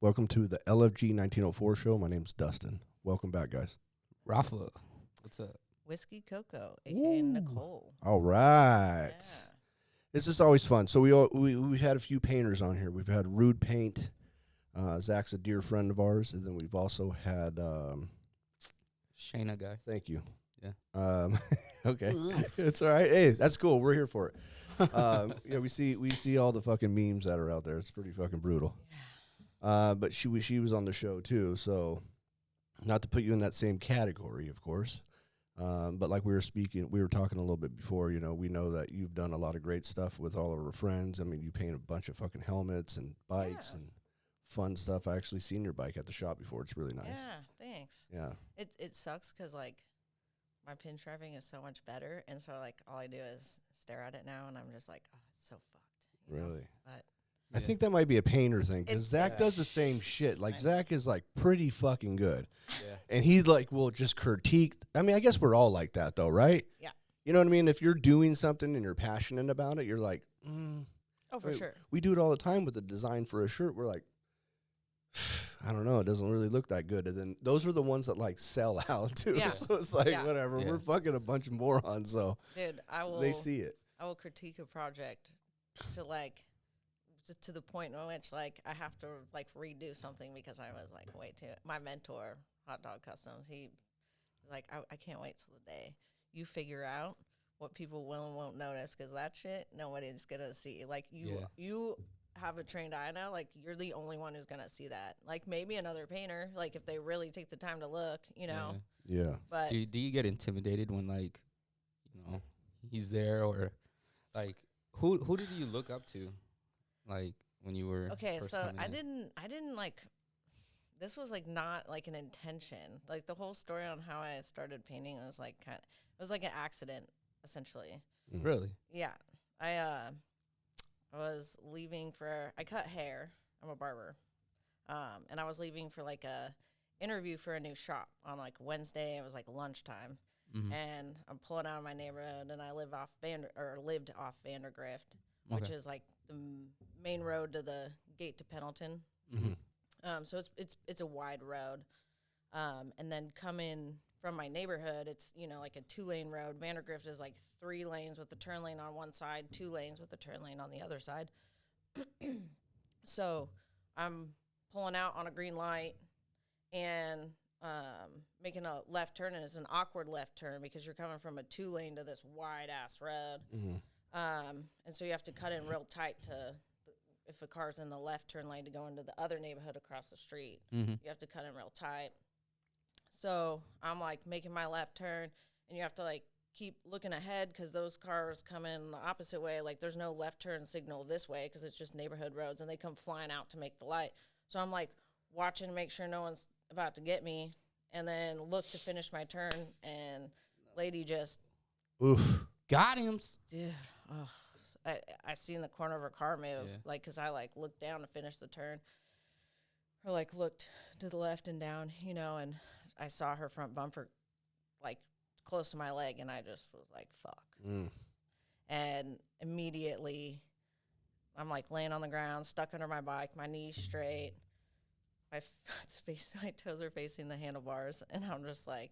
Welcome to the LFG 1904 show. My name's Dustin. Welcome back, guys. Rafa, what's up? Whiskey Coco, a.k.a. Nicole. All right. Yeah. This is always fun. So we've had a few painters on here. We've had Rude Paint. Zach's a dear friend of ours. And then we've also had... Shayna guy. Thank you. Yeah. Okay. It's all right. Hey, that's cool. We're here for it. Yeah, we see all the fucking memes that are out there. It's pretty fucking brutal. But she was on the show too, so not to put you in that same category, of course. But like we were talking a little bit before, we know that you've done a lot of great stuff with all of our friends. I mean, you paint a bunch of fucking helmets and bikes and fun stuff. I actually seen your bike at the shop before. It's really nice. Yeah, thanks. Yeah. It sucks because, like, my pinstriping is so much better, and so, like, all I do is stare at it now, and I'm just like, oh, it's so fucked. Really? But I think that might be a painter thing because It's- Zach yeah. does the same shit. Like I know. Zach is like pretty fucking good, Yeah. and he like will just critique. I mean, I guess we're all like that though, right? Yeah. You know what I mean? If you're doing something and you're passionate about it, you're like, oh, for Wait, sure. we do it all the time with the design for a shirt. We're like, I don't know, it doesn't really look that good. And then those are the ones that like sell out too. Yeah. So it's like Yeah. whatever. Yeah. We're fucking a bunch of morons. So Dude, they see it. I will critique a project to, like, to the point in which, like, I have to, like, redo something because I was, like, way too. My mentor, Hot Dog Customs, he was like, I can't wait till the day you figure out what people will and won't notice, because that shit nobody's gonna see. Like, you have a trained eye now, like, you're the only one who's gonna see that. Like, maybe another painter, like, if they really take the time to look, Yeah. Yeah. But Do you get intimidated when, like, he's there, or like who did you look up to, like, when you were okay, first so coming I in? didn't like, this was like not like an intention. Like, the whole story on how I started painting was like it was like an accident, essentially. Really? Yeah. I was leaving I cut hair. I'm a barber. And I was leaving for like a interview for a new shop on like Wednesday. It was like lunchtime. Mm-hmm. And I'm pulling out of my neighborhood, and I lived off Vandergrift, which is like the main road to the gate to Pendleton. Mm-hmm. So it's a wide road. And then coming from my neighborhood, it's, like a 2-lane road. Vandergrift is like 3 lanes with a turn lane on one side, 2 lanes with a turn lane on the other side. So I'm pulling out on a green light and making a left turn, and it's an awkward left turn because you're coming from a 2-lane to this wide-ass road. And so you have to cut in real tight if a car's in the left turn lane to go into the other neighborhood across the street. Mm-hmm. You have to cut in real tight. So I'm, like, making my left turn, and you have to, like, keep looking ahead because those cars come in the opposite way. Like, there's no left turn signal this way because it's just neighborhood roads, and they come flying out to make the light. So I'm, like, watching to make sure no one's about to get me, and then look to finish my turn, and lady just... Oof. Got him. Dude, I seen the corner of her car move, Yeah. like, because I, like, looked down to finish the turn, or, like, looked to the left and down, and I saw her front bumper, like, close to my leg, and I just was like, fuck. And immediately, I'm, like, laying on the ground, stuck under my bike, my knees straight, my toes are facing the handlebars, and I'm just like,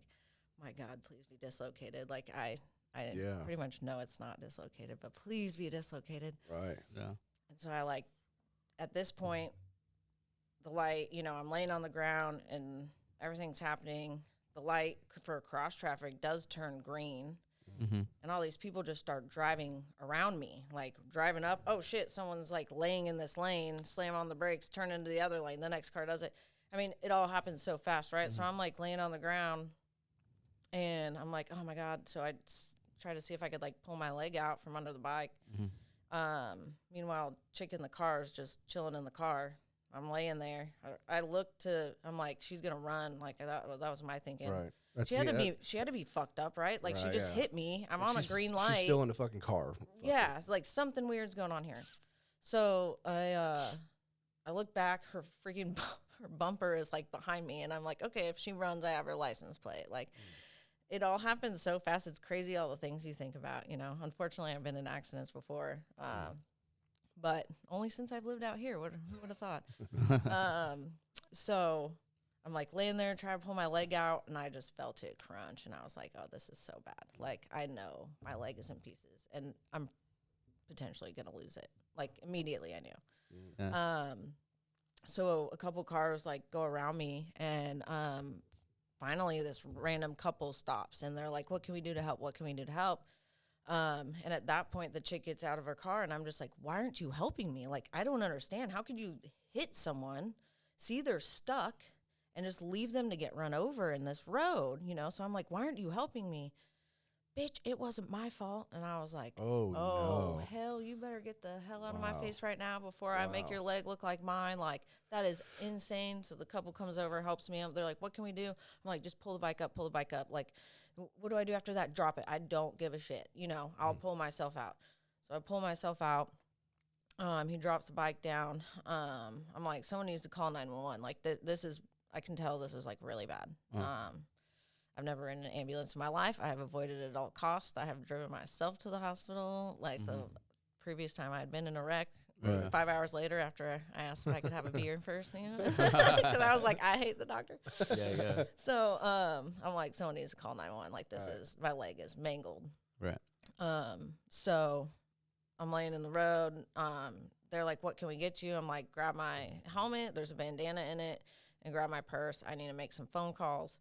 my God, please be dislocated. Like, I pretty much know it's not dislocated, but please be dislocated. Right. Yeah. And so I, like, at this point, the light, I'm laying on the ground and everything's happening. The light for cross traffic does turn green. Mm-hmm. And all these people just start driving around me, like driving up. Oh, shit, someone's, like, laying in this lane, slam on the brakes, turn into the other lane. The next car does it. I mean, it all happens so fast, right? Mm-hmm. So I'm, like, laying on the ground, and I'm like, oh, my God. So I try to see if I could, like, pull my leg out from under the bike. Mm-hmm. Meanwhile, chick in the car is just chilling in the car. I'm laying there. I look I'm like, she's going to run. Like, that was my thinking. Right. She had to be fucked up, right? Like, Right, she just yeah. hit me. I'm on a green light. She's still in the fucking car. Yeah, it's like something weird's going on here. So I look back. Her freaking her bumper is, like, behind me, and I'm like, okay, if she runs, I have her license plate. Like, it all happens so fast. It's crazy all the things you think about. Unfortunately, I've been in accidents before, but only since I've lived out here. Who would have thought? So I'm like laying there trying to pull my leg out, and I just felt it crunch, and I was like, oh, this is so bad. Like, I know my leg is in pieces, and I'm potentially going to lose it. Like, immediately I knew. Yeah. So a couple cars, like, go around me, and finally this random couple stops, and they're like, what can we do to help? What can we do to help? And at that point, the chick gets out of her car, and I'm just like, why aren't you helping me? Like, I don't understand. How could you hit someone, see they're stuck, and just leave them to get run over in this road, you know? So I'm like, why aren't you helping me? Bitch, it wasn't my fault. And I was like, Oh, no. hell, you better get the hell out of my Wow. face right now before I make your leg look like mine. Like, that is insane. So the couple comes over, helps me out. They're like, what can we do? I'm like, just pull the bike up, pull the bike up. Like, what do I do after that? Drop it. I don't give a shit. You know, I'll pull myself out. So I pull myself out. He drops the bike down. I'm like, someone needs to call 911. Like, this is, I can tell this is, like, really bad. I've never ridden an ambulance in my life. I have avoided it at all costs. I have driven myself to the hospital. Like, the previous time I had been in a wreck, Right. 5 hours later after I asked if I could have a beer first, you know, because I was like, I hate the doctor. Yeah. So I'm like, someone needs to call 911. Like, this is, my leg is mangled. Right. So I'm laying in the road. They're like, what can we get you? I'm like, grab my helmet. There's a bandana in it, and grab my purse. I need to make some phone calls.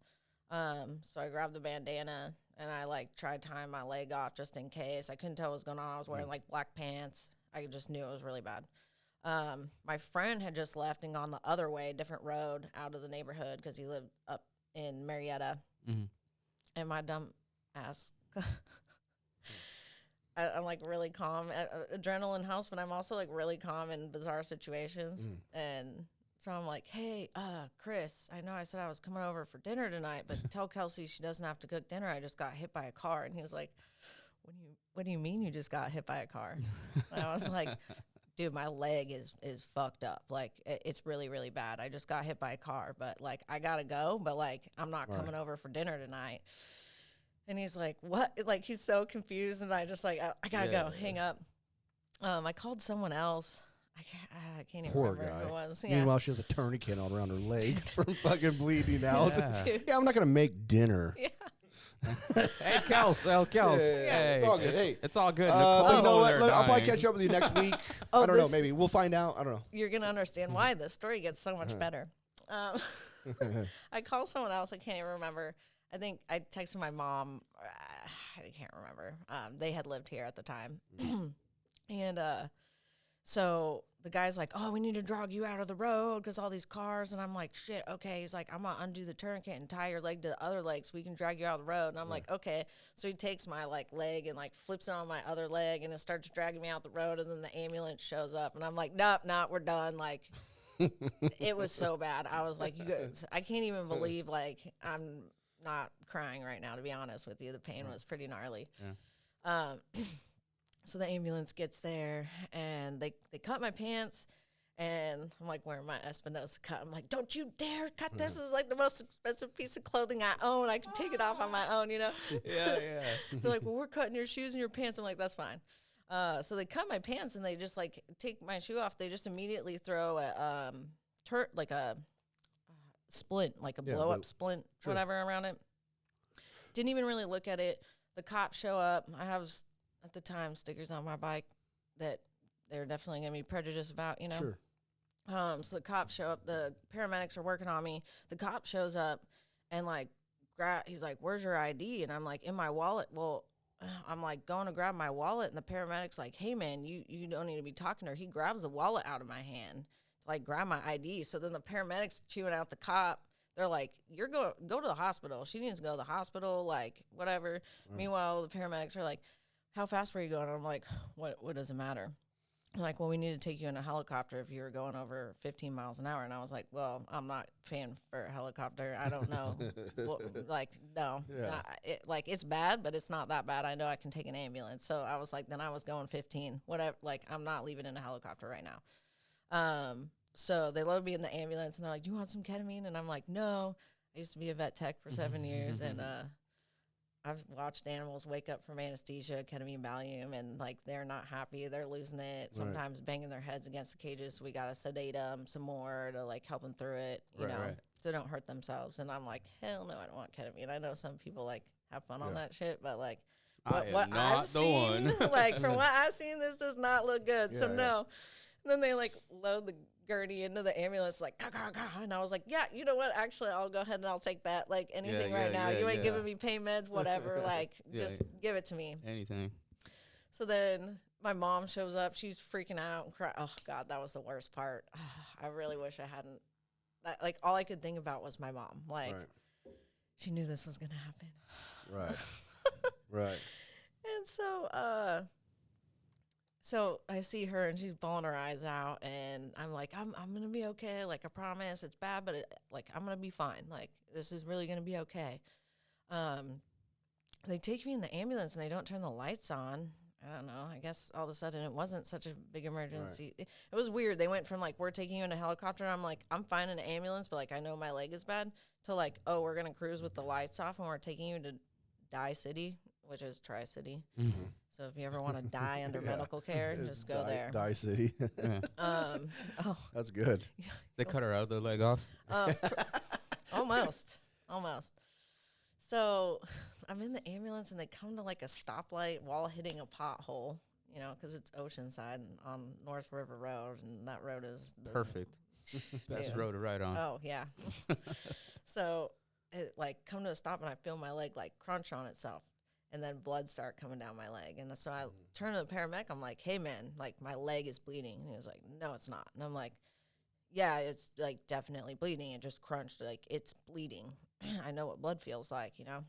So I grabbed the bandana, and I, like, tried tying my leg off just in case. I couldn't tell what was going on. I was wearing, like, black pants. I just knew it was really bad. My friend had just left and gone the other way, different road out of the neighborhood, because he lived up in Marietta. And my dumb ass, I'm, like, really calm. Adrenaline helps, but I'm also, like, really calm in bizarre situations. And so I'm like, hey, Chris, I know I said I was coming over for dinner tonight, but tell Kelsey she doesn't have to cook dinner. I just got hit by a car. And he was like, what do you mean you just got hit by a car? And I was like, dude, my leg is fucked up. Like, it's really, really bad. I just got hit by a car, but, like, I gotta go, but, like, I'm not coming over for dinner tonight. And he's like, what? Like, he's so confused, and I just, like, I gotta go, hang up. I called someone else. I can't even Poor remember guy. who it was. Meanwhile, she has a tourniquet all around her leg from fucking bleeding out. Yeah. Yeah, I'm not going to make dinner. Yeah. Hey, Kels. Yeah, Hey, it's all good. Hey. it's all good. But Nicole's you know over what? there I'll probably dying. catch up with you next week. Oh, I don't know. this- Maybe we'll find out. I don't know. You're going to understand why the story gets so much better. I called someone else. I can't even remember. I think I texted my mom. I can't remember. They had lived here at the time. And so the guy's like, oh, we need to drag you out of the road because all these cars. And I'm like, shit, okay. He's like, I'm going to undo the tourniquet and tie your leg to the other leg so we can drag you out of the road. And I'm like, okay. So he takes my, like, leg and, like, flips it on my other leg, and it starts dragging me out the road. And then the ambulance shows up. And I'm like, nope, we're done. Like, it was so bad. I was like, you guys, I can't even believe, like, I'm not crying right now, to be honest with you. The pain was pretty gnarly. Yeah. So the ambulance gets there, and they cut my pants, and I'm, like, wearing my Espinosa cut. I'm like, don't you dare cut this. This is, like, the most expensive piece of clothing I own. I can take it off on my own, you know? Yeah. They're like, well, we're cutting your shoes and your pants. I'm like, that's fine. So they cut my pants, and they just, like, take my shoe off. They just immediately throw a splint, like a blow-up splint, whatever, around it. Didn't even really look at it. The cops show up. I have, at the time, stickers on my bike that they're definitely going to be prejudiced about, you know? Sure. So the cops show up. The paramedics are working on me. The cop shows up and, like, he's like, where's your ID? And I'm like, in my wallet. Well, I'm, like, going to grab my wallet, and the paramedic's like, hey, man, you don't need to be talking to her. He grabs the wallet out of my hand to, like, grab my ID. So then the paramedics chewing out the cop. They're like, go to the hospital. She needs to go to the hospital, like, whatever. Meanwhile, the paramedics are like, how fast were you going? And I'm like, what does it matter? They're like, well, we need to take you in a helicopter if you were going over 15 miles an hour. And I was like, well, I'm not paying for a helicopter. I don't know. Like, no. Yeah. Like, it's bad, but it's not that bad. I know I can take an ambulance. So I was like, then I was going 15. Whatever. Like, I'm not leaving in a helicopter right now. So they load me in the ambulance, and they're like, do you want some ketamine? And I'm like, no. I used to be a vet tech for 7 years, and I've watched animals wake up from anesthesia, ketamine, Valium, and like they're not happy. They're losing it. Sometimes banging their heads against the cages. So we gotta sedate them some more to like help them through it. You know, so they don't hurt themselves. And I'm like, hell no, I don't want ketamine. I know some people like have fun on that shit, but like what I've seen, like from what I've seen, this does not look good. So no. And then they like load the gurney into the ambulance, like, and I was like, yeah, you know what? Actually, I'll go ahead and I'll take that. Like anything now. You ain't giving me pain meds, whatever. Like, just give it to me. Anything. So then my mom shows up. She's freaking out and crying. Oh God, that was the worst part. I really wish I hadn't. Like all I could think about was my mom. Like she knew this was gonna happen. Right. Right. And so I see her and she's bawling her eyes out, and I'm like, I'm gonna be okay. Like I promise, it's bad, but like I'm gonna be fine. Like this is really gonna be okay. They take me in the ambulance and they don't turn the lights on. I don't know. I guess all of a sudden it wasn't such a big emergency. Right. It was weird. They went from like, we're taking you in a helicopter. And I'm like, I'm fine in an ambulance, but like I know my leg is bad. To like, oh, we're gonna cruise with the lights off and we're taking you to Die City, which is Tri-City. Mm-hmm. So if you ever want to die under medical care, just go there. Die City. That's good. They cut her out, the leg off. Almost. So I'm in the ambulance and they come to like a stoplight while hitting a pothole, you know, because it's Oceanside on North River Road, and that road is perfect. Best road to ride on. Oh yeah. So it like come to a stop and I feel my leg like crunch on itself. And then blood start coming down my leg. And so I turn to the paramedic. I'm like, hey, man, like, my leg is bleeding. And he was like, no, it's not. And I'm like, yeah, it's, like, definitely bleeding. It just crunched. Like, it's bleeding. I know what blood feels like, you know?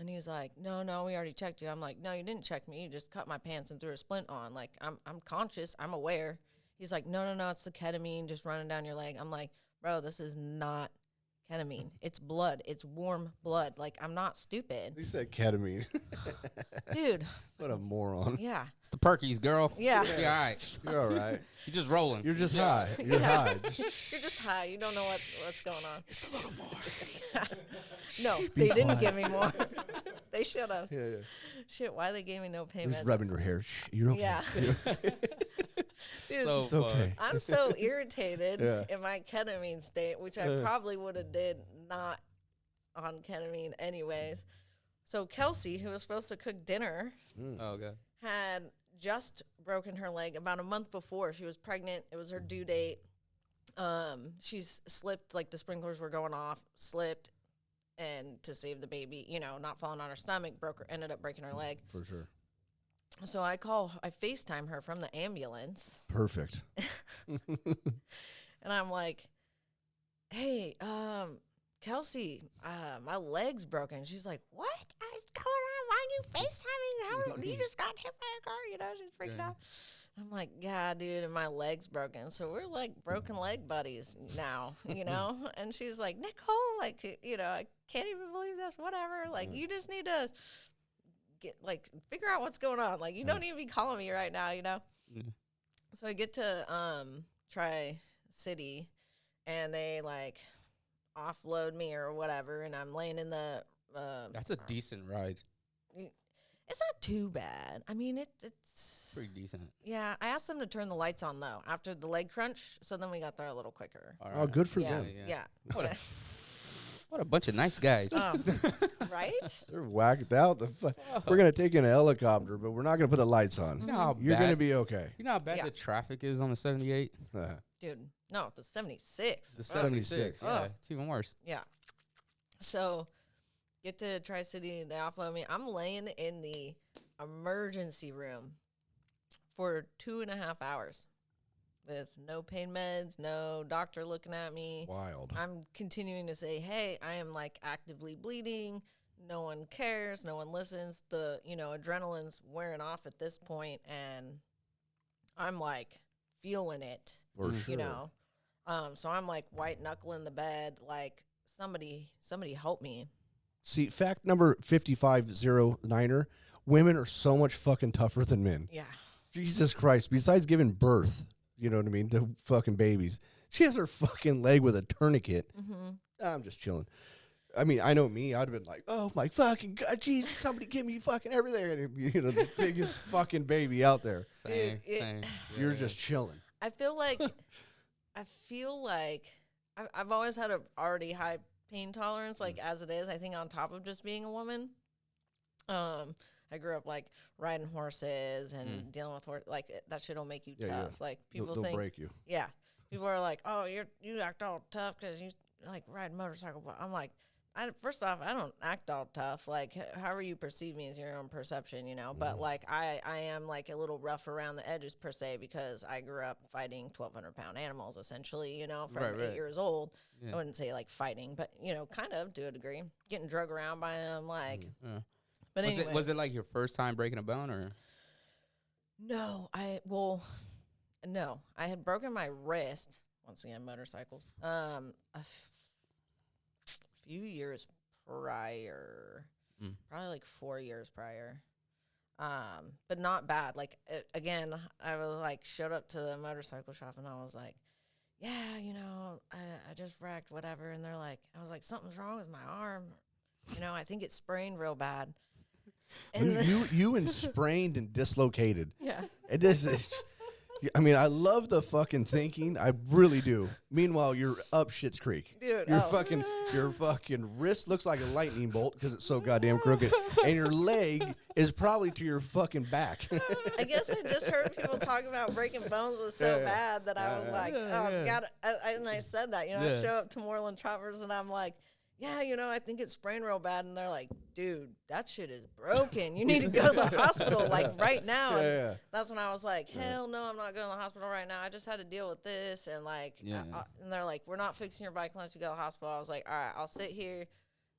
And he's like, no, we already checked you. I'm like, no, you didn't check me. You just cut my pants and threw a splint on. Like, I'm conscious. I'm aware. He's like, no, it's the ketamine just running down your leg. I'm like, bro, this is not ketamine. It's blood. It's warm blood. Like, I'm not stupid. He said ketamine. Dude. What a moron. Yeah. It's the Perkies, girl. Yeah. You're all right. You're all right. You're just rolling. You're just high. You're high. You're just high. You don't know what's going on. It's a little more. No, they didn't give me more. They should have. Yeah. Shit, why they gave me no payment? Just rubbing your hair. Shh, you're okay. Yeah. Dude, so it's okay. I'm so irritated in my ketamine state, which I probably would have did not on ketamine anyways. So Kelsey, who was supposed to cook dinner, had just broken her leg about a month before. She was pregnant. It was her due date. She's slipped, like the sprinklers were going off, slipped, and to save the baby, you know, not falling on her stomach, ended up breaking her leg. For sure. So I FaceTime her from the ambulance. Perfect. And I'm like, hey, Kelsey, my leg's broken. She's like, what is going on? Why are you FaceTiming? How you just got hit by a car? You know, she's freaking out. I'm like, yeah, dude, and my leg's broken. So we're like broken leg buddies now, you know? And she's like, Nicole, like, you know, I can't even believe this, whatever. Like, you just need to figure out what's going on. Like, you don't need to be calling me right now, you know? Yeah. So I get to Tri-City, and they, like, offload me or whatever, and I'm laying in the... That's a decent ride. It's not too bad. I mean, it's... pretty decent. Yeah, I asked them to turn the lights on, though, after the leg crunch, so then we got there a little quicker. Right. Oh, good for them. Yeah. What a bunch of nice guys. Right? They're whacked out. We're going to take you in a helicopter, but we're not going to put the lights on. You're going to be okay. You know how bad the traffic is on the 78? Dude, no, the 76. The 76. Yeah, it's even worse. Yeah. So, get to Tri-City, they offload me. I'm laying in the emergency room for 2.5 hours. With no pain meds, no doctor looking at me. Wild. I'm continuing to say, hey, I am like actively bleeding. No one cares. No one listens. The, adrenaline's wearing off at this point, and I'm like feeling it. For sure. So I'm like white knuckling the bed, like somebody help me. See, fact number 5509er, women are so much fucking tougher than men. Yeah. Jesus Christ. Besides giving birth, you know what I mean, to fucking babies, she has her fucking leg with a tourniquet. Mm-hmm. I'm just chilling. I mean, I know me. I'd have been like, "Oh my fucking god, Jesus! Somebody give me fucking everything." And it'd be, the biggest fucking baby out there. Same, Dude, same. You're just chilling. I feel like I've always had a already high pain tolerance, like as it is. I think on top of just being a woman, I grew up like riding horses and dealing with like that shit'll make you tough. Yeah. Like people They'll think, break you. yeah, people are like, oh, you act all tough because you like ride motorcycle. But I'm like, first off, I don't act all tough. Like, however you perceive me is your own perception, you know. But like, I am like a little rough around the edges per se because I grew up fighting 1,200-pound animals, essentially. You know, from 8 years old. Yeah. I wouldn't say like fighting, but you know, kind of to a degree, getting drug around by them, like. Yeah. But anyway, Was it like your first time breaking a bone, or? No, no, I had broken my wrist. Once again, motorcycles. Few years prior, probably like 4 years prior, but not bad. Like again, I was like showed up to the motorcycle shop and I was like, yeah, you know, I just wrecked whatever, and they're like, I was like, something's wrong with my arm, you know, I think it's sprained real bad. And You and sprained and dislocated. yeah, It is. I mean, I love the fucking thinking. I really do. Meanwhile, you're up Shit's Creek. dude, Your fucking wrist looks like a lightning bolt because it's so goddamn crooked, and your leg is probably to your fucking back. I guess I just heard people talk about breaking bones was so bad that I was like, and I said that, you know, I show up to Moreland Choppers and I'm like, yeah, you know, I think it's sprained real bad. And they're like, dude, that shit is broken. You need to go to the hospital, like, right now. And that's when I was like, hell no, I'm not going to the hospital right now. I just had to deal with this. And, like, and they're like, we're not fixing your bike unless you go to the hospital. I was like, all right, I'll sit here.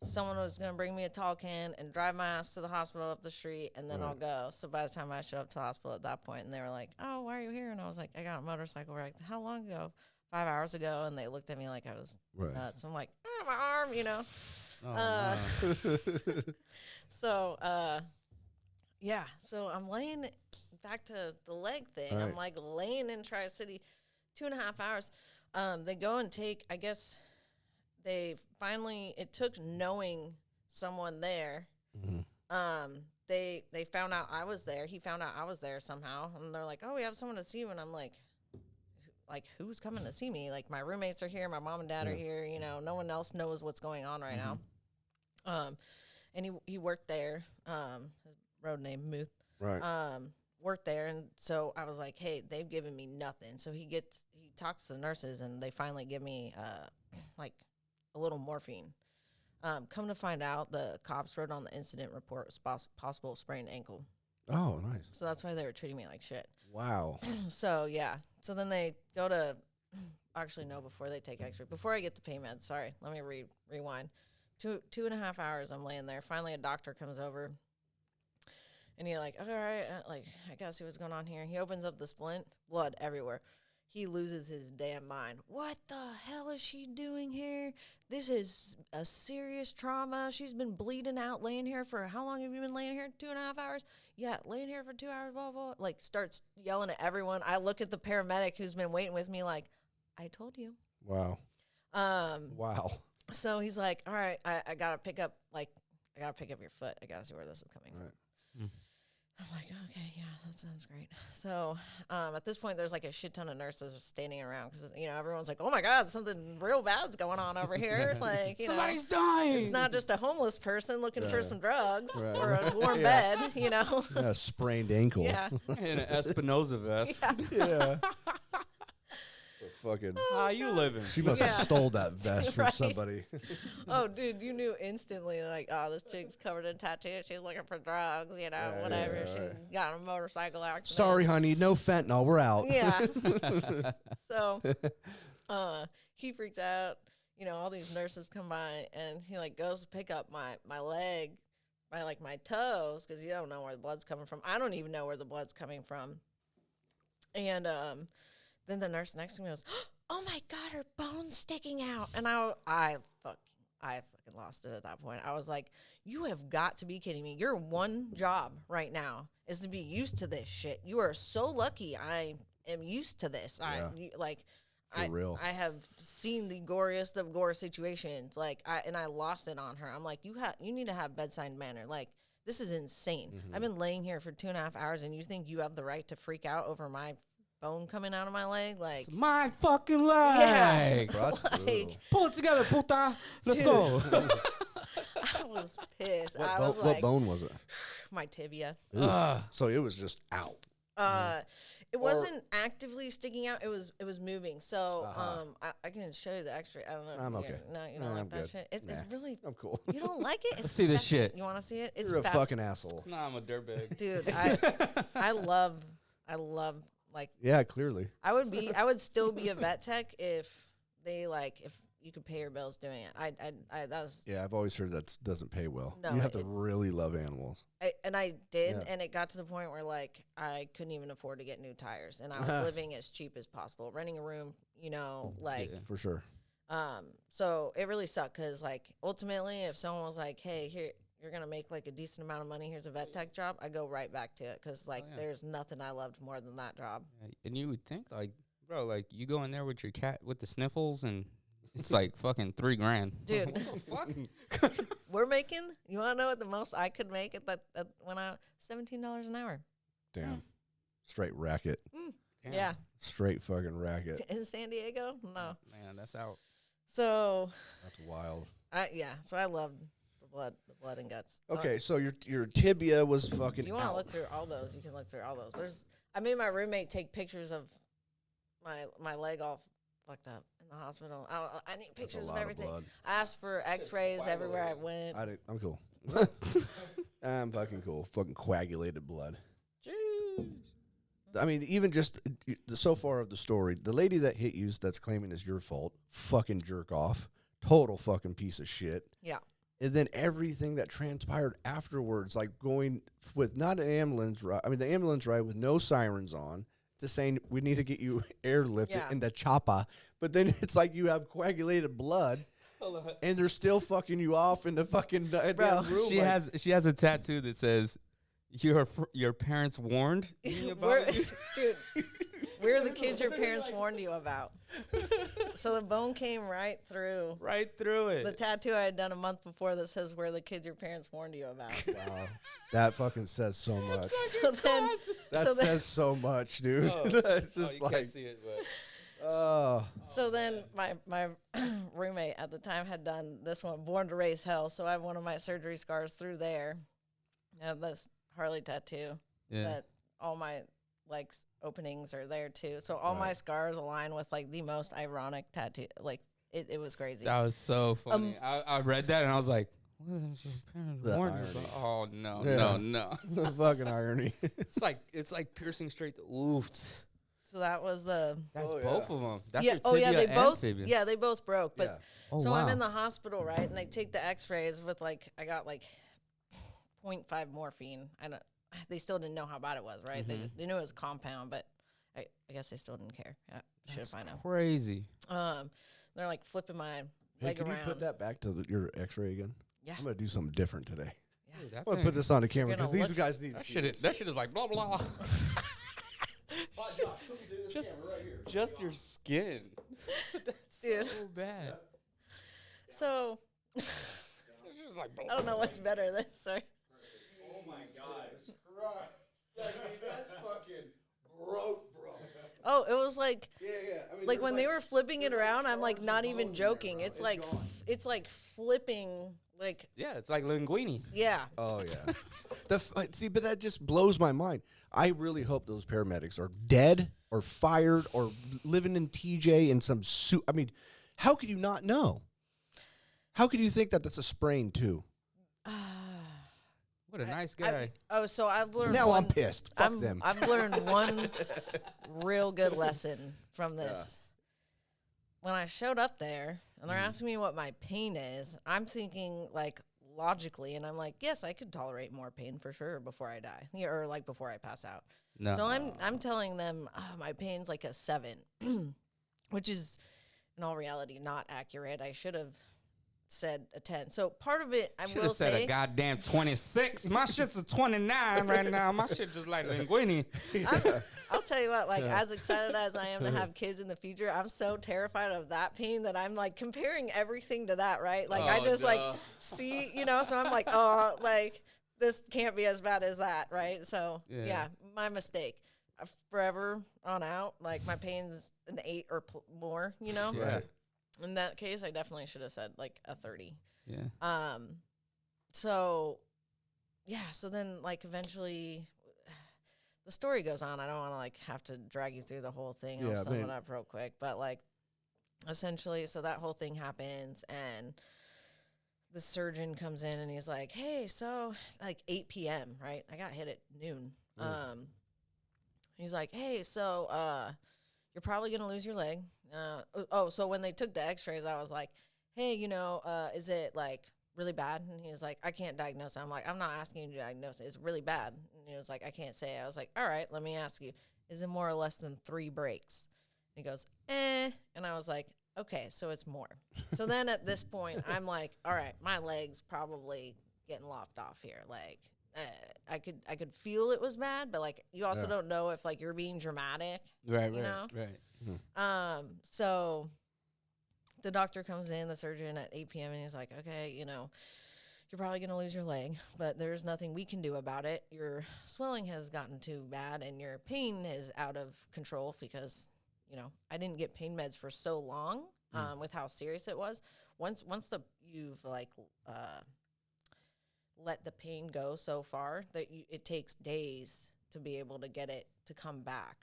Someone was going to bring me a tall can and drive my ass to the hospital up the street, and then I'll go. So by the time I showed up to the hospital at that point, and they were like, oh, why are you here? And I was like, I got a motorcycle wreck. How long ago? 5 hours ago. And they looked at me like I was nuts. I'm like, my arm, you know. So I'm laying back to the leg thing. I'm like laying in Tri-City 2.5 hours. They go and take, I guess it took knowing someone there. They found out I was there. He found out I was there somehow. And they're like, oh, we have someone to see you. And I'm like, who's coming to see me? Like, my roommates are here, my mom and dad are here, you know, no one else knows what's going on right now. And he worked there, his road name Muth, worked there. And so I was like, hey, they've given me nothing. So he talks to the nurses and they finally give me, like a little morphine. Come to find out, the cops wrote on the incident report was possible sprained ankle. Oh, nice. So that's why they were treating me like shit. Wow. So, yeah. So then they go to, actually, no, before they take x-ray. Before I get the pain meds, sorry, let me rewind. 2.5 hours, I'm laying there. Finally, a doctor comes over. And you're like, all right, like, I gotta see what's going on here. He opens up the splint, blood everywhere. He loses his damn mind. What the hell is she doing here? This is a serious trauma. She's been bleeding out, laying here for how long have you been laying here? 2.5 hours? Yeah, laying here for 2 hours, blah, blah. Like, starts yelling at everyone. I look at the paramedic who's been waiting with me like, I told you. Wow. Wow. So he's like, all right, I got to pick up your foot. I got to see where this is coming from. I'm like, okay, yeah, that sounds great. So at this point, there's like a shit ton of nurses standing around because, you know, everyone's like, oh, my God, something real bad's going on over here. It's like, somebody's dying. It's not just a homeless person looking for some drugs or a warm bed, you know. A sprained ankle. Yeah. In an Espinosa vest. Yeah. Fucking. How you living? She must have stole that vest from somebody. Oh, dude, you knew instantly, like, oh, this chick's covered in tattoos. She's looking for drugs, you know, whatever. She got in a motorcycle accident. Sorry, honey, no fentanyl. We're out. Yeah. So he freaks out. You know, all these nurses come by, and he, like, goes to pick up my leg by, like, my toes because you don't know where the blood's coming from. I don't even know where the blood's coming from. And then the nurse next to me goes, oh, my God, her bone's sticking out. And I fucking lost it at that point. I was like, you have got to be kidding me. Your one job right now is to be used to this shit. You are so lucky I am used to this. Yeah. For real. I have seen the goriest of gore situations. Like I lost it on her. I'm like, you need to have bedside manner. Like, this is insane. I've been laying here for 2.5 hours, and you think you have the right to freak out over my bone coming out of my leg? Like, It's my fucking yeah, leg. Bro, that's brutal. like, Pull it together, puta. Let's Dude. go. I was pissed. What, I was what like, bone was it? my tibia. Oof. So it was just out. It wasn't actively sticking out. It was moving. So I can show you the X-ray. I don't know. I'm okay. No, you don't Nah, like I'm that good. shit. It's really. I'm cool. You don't like it? It's see this fascinating. shit. You want to see it? It's You're a fucking asshole. Nah, I'm a dirtbag. dude. I love like. Yeah, clearly. I would still be a vet tech if you could pay your bills doing it. I that was. Yeah, I've always heard that doesn't pay well. No, You have to really love animals. I did, Yeah. and it got to the point where like I couldn't even afford to get new tires, and I was living as cheap as possible, renting a room, like. Yeah. For sure. So it really sucked because like ultimately, if someone was like, "Hey, here you're gonna make like a decent amount of money. Here's a vet tech job," I go right back to it because like there's nothing I loved more than that job. And you would think, like, bro, like, you go in there with your cat with the sniffles, and it's like fucking $3,000. Dude, Fuck. we're making. You want to know what the most I could make at that when I $17 an hour? Damn. Straight racket. Damn. Yeah, Straight fucking racket. in San Diego, no. Man, that's out. So That's wild. So I love the blood and guts. Okay, so your tibia was fucking You want to out. look through all those? You can look through all those. I made my roommate take pictures of my leg all fucked up in the hospital. I need That's a pictures of lot everything. blood. I asked for X-rays everywhere I went. I'm cool. I'm fucking cool. Fucking coagulated blood. I mean, even just so far of the story, the lady that hit you that's claiming it's your fault, fucking jerk off, total fucking piece of shit. Yeah. And then everything that transpired afterwards, like going with not an ambulance ride, I mean, the ambulance ride with no sirens on, just saying we need to get you airlifted in the chopper. But then it's like you have coagulated blood, and they're still fucking you off in the fucking damn room. She has a tattoo that says, Your parents warned me about you. Dude, we're the kids your parents warned you about. So the bone came right through. Right through it. The tattoo I had done a month before that says we're the kids your parents warned you about. Wow. That fucking says so much. So then, That says so much, dude. It's just you like, can't see it, but oh. so then my roommate at the time had done this one, Born to Raise Hell. So I have one of my surgery scars through there. I have this Harley tattoo that all my legs openings are there too. So all my scars align with like the most ironic tattoo. Like it was crazy. that was so funny. I read that and I was like, what is your parents The warned you irony. about? Oh no, Yeah. no. The fucking irony. It's like piercing straight to oofs. So that was the That's Oh, both yeah. of them. That's yeah. your Oh tibia yeah, they and both fibia. they both broke. But Oh, so wow. I'm in the hospital, right? And they take the X-rays with like I got like 0.5 morphine. They still didn't know how bad it was, right? They knew it was compound, but I guess they still didn't care. Should That's have known. crazy. They're like flipping my Hey, leg can around. you put that back to your X-ray again? Yeah. I'm gonna do something different today. Dude, that I'm gonna thing- put this on the camera You're because gonna these look- guys need to see that shit is like blah blah. just Just your skin. That's Dude. so bad. So It's just like I don't know what's better than sorry. Oh my God! That's fucking broke, bro. Oh, it was like Yeah. I mean, like when they were flipping it around. I'm like not even joking. It's like it's like flipping. Like Yeah, it's like linguine. yeah. Oh yeah. See, but that just blows my mind. I really hope those paramedics are dead or fired or living in TJ in some suit. I mean, how could you not know? How could you think that that's a sprain too? What a nice guy. So I've learned. Now I'm one- pissed. Fuck them. I've learned one real good lesson from this. When I showed up there and they're asking me what my pain is, I'm thinking like logically, and I'm like, yes, I could tolerate more pain for sure before I die, or like before I pass out. No. So I'm telling them my pain's like a 7, which is in all reality not accurate. I should have said a 10. So part of it, I Should will have said say, a goddamn 26. My shit's a 29 right now. My shit just like linguine. I'll tell you what, like, as excited as I am to have kids in the future, I'm so terrified of that pain that I'm, like, comparing everything to that, right? Like, I just, like, see, you know, so I'm like, oh, like, this can't be as bad as that, right? So, yeah my mistake. Forever on out, like, my pain's an 8 or more, you know? Yeah. In that case, I definitely should have said, like, a 30. Yeah. So, yeah, so then, like, eventually the story goes on. I don't want to, like, have to drag you through the whole thing. I'll sum it up real quick. But, like, essentially, so that whole thing happens, and the surgeon comes in, and he's like, hey, so, like, 8 p.m., right? I got hit at noon. He's like, hey, so you're probably going to lose your leg. So when they took the x-rays, I was like, hey, you know, is it, like, really bad? And he was like, I can't diagnose it. I'm like, I'm not asking you to diagnose it. It's really bad. And he was like, I can't say it. I was like, all right, let me ask you, is it more or less than 3 breaks? And he goes, eh. And I was like, okay, so it's more. So then at this point, I'm like, all right, my leg's probably getting lopped off here. Like, I could feel it was bad, but, like, you also don't know if, like, you're being dramatic. Right. So the doctor comes in, the surgeon, at 8 p.m., and he's like, okay, you know, you're probably going to lose your leg, but there's nothing we can do about it. Your swelling has gotten too bad, and your pain is out of control because, you know, I didn't get pain meds for so long with how serious it was. Once you've, like, let the pain go so far that it takes days to be able to get it to come back.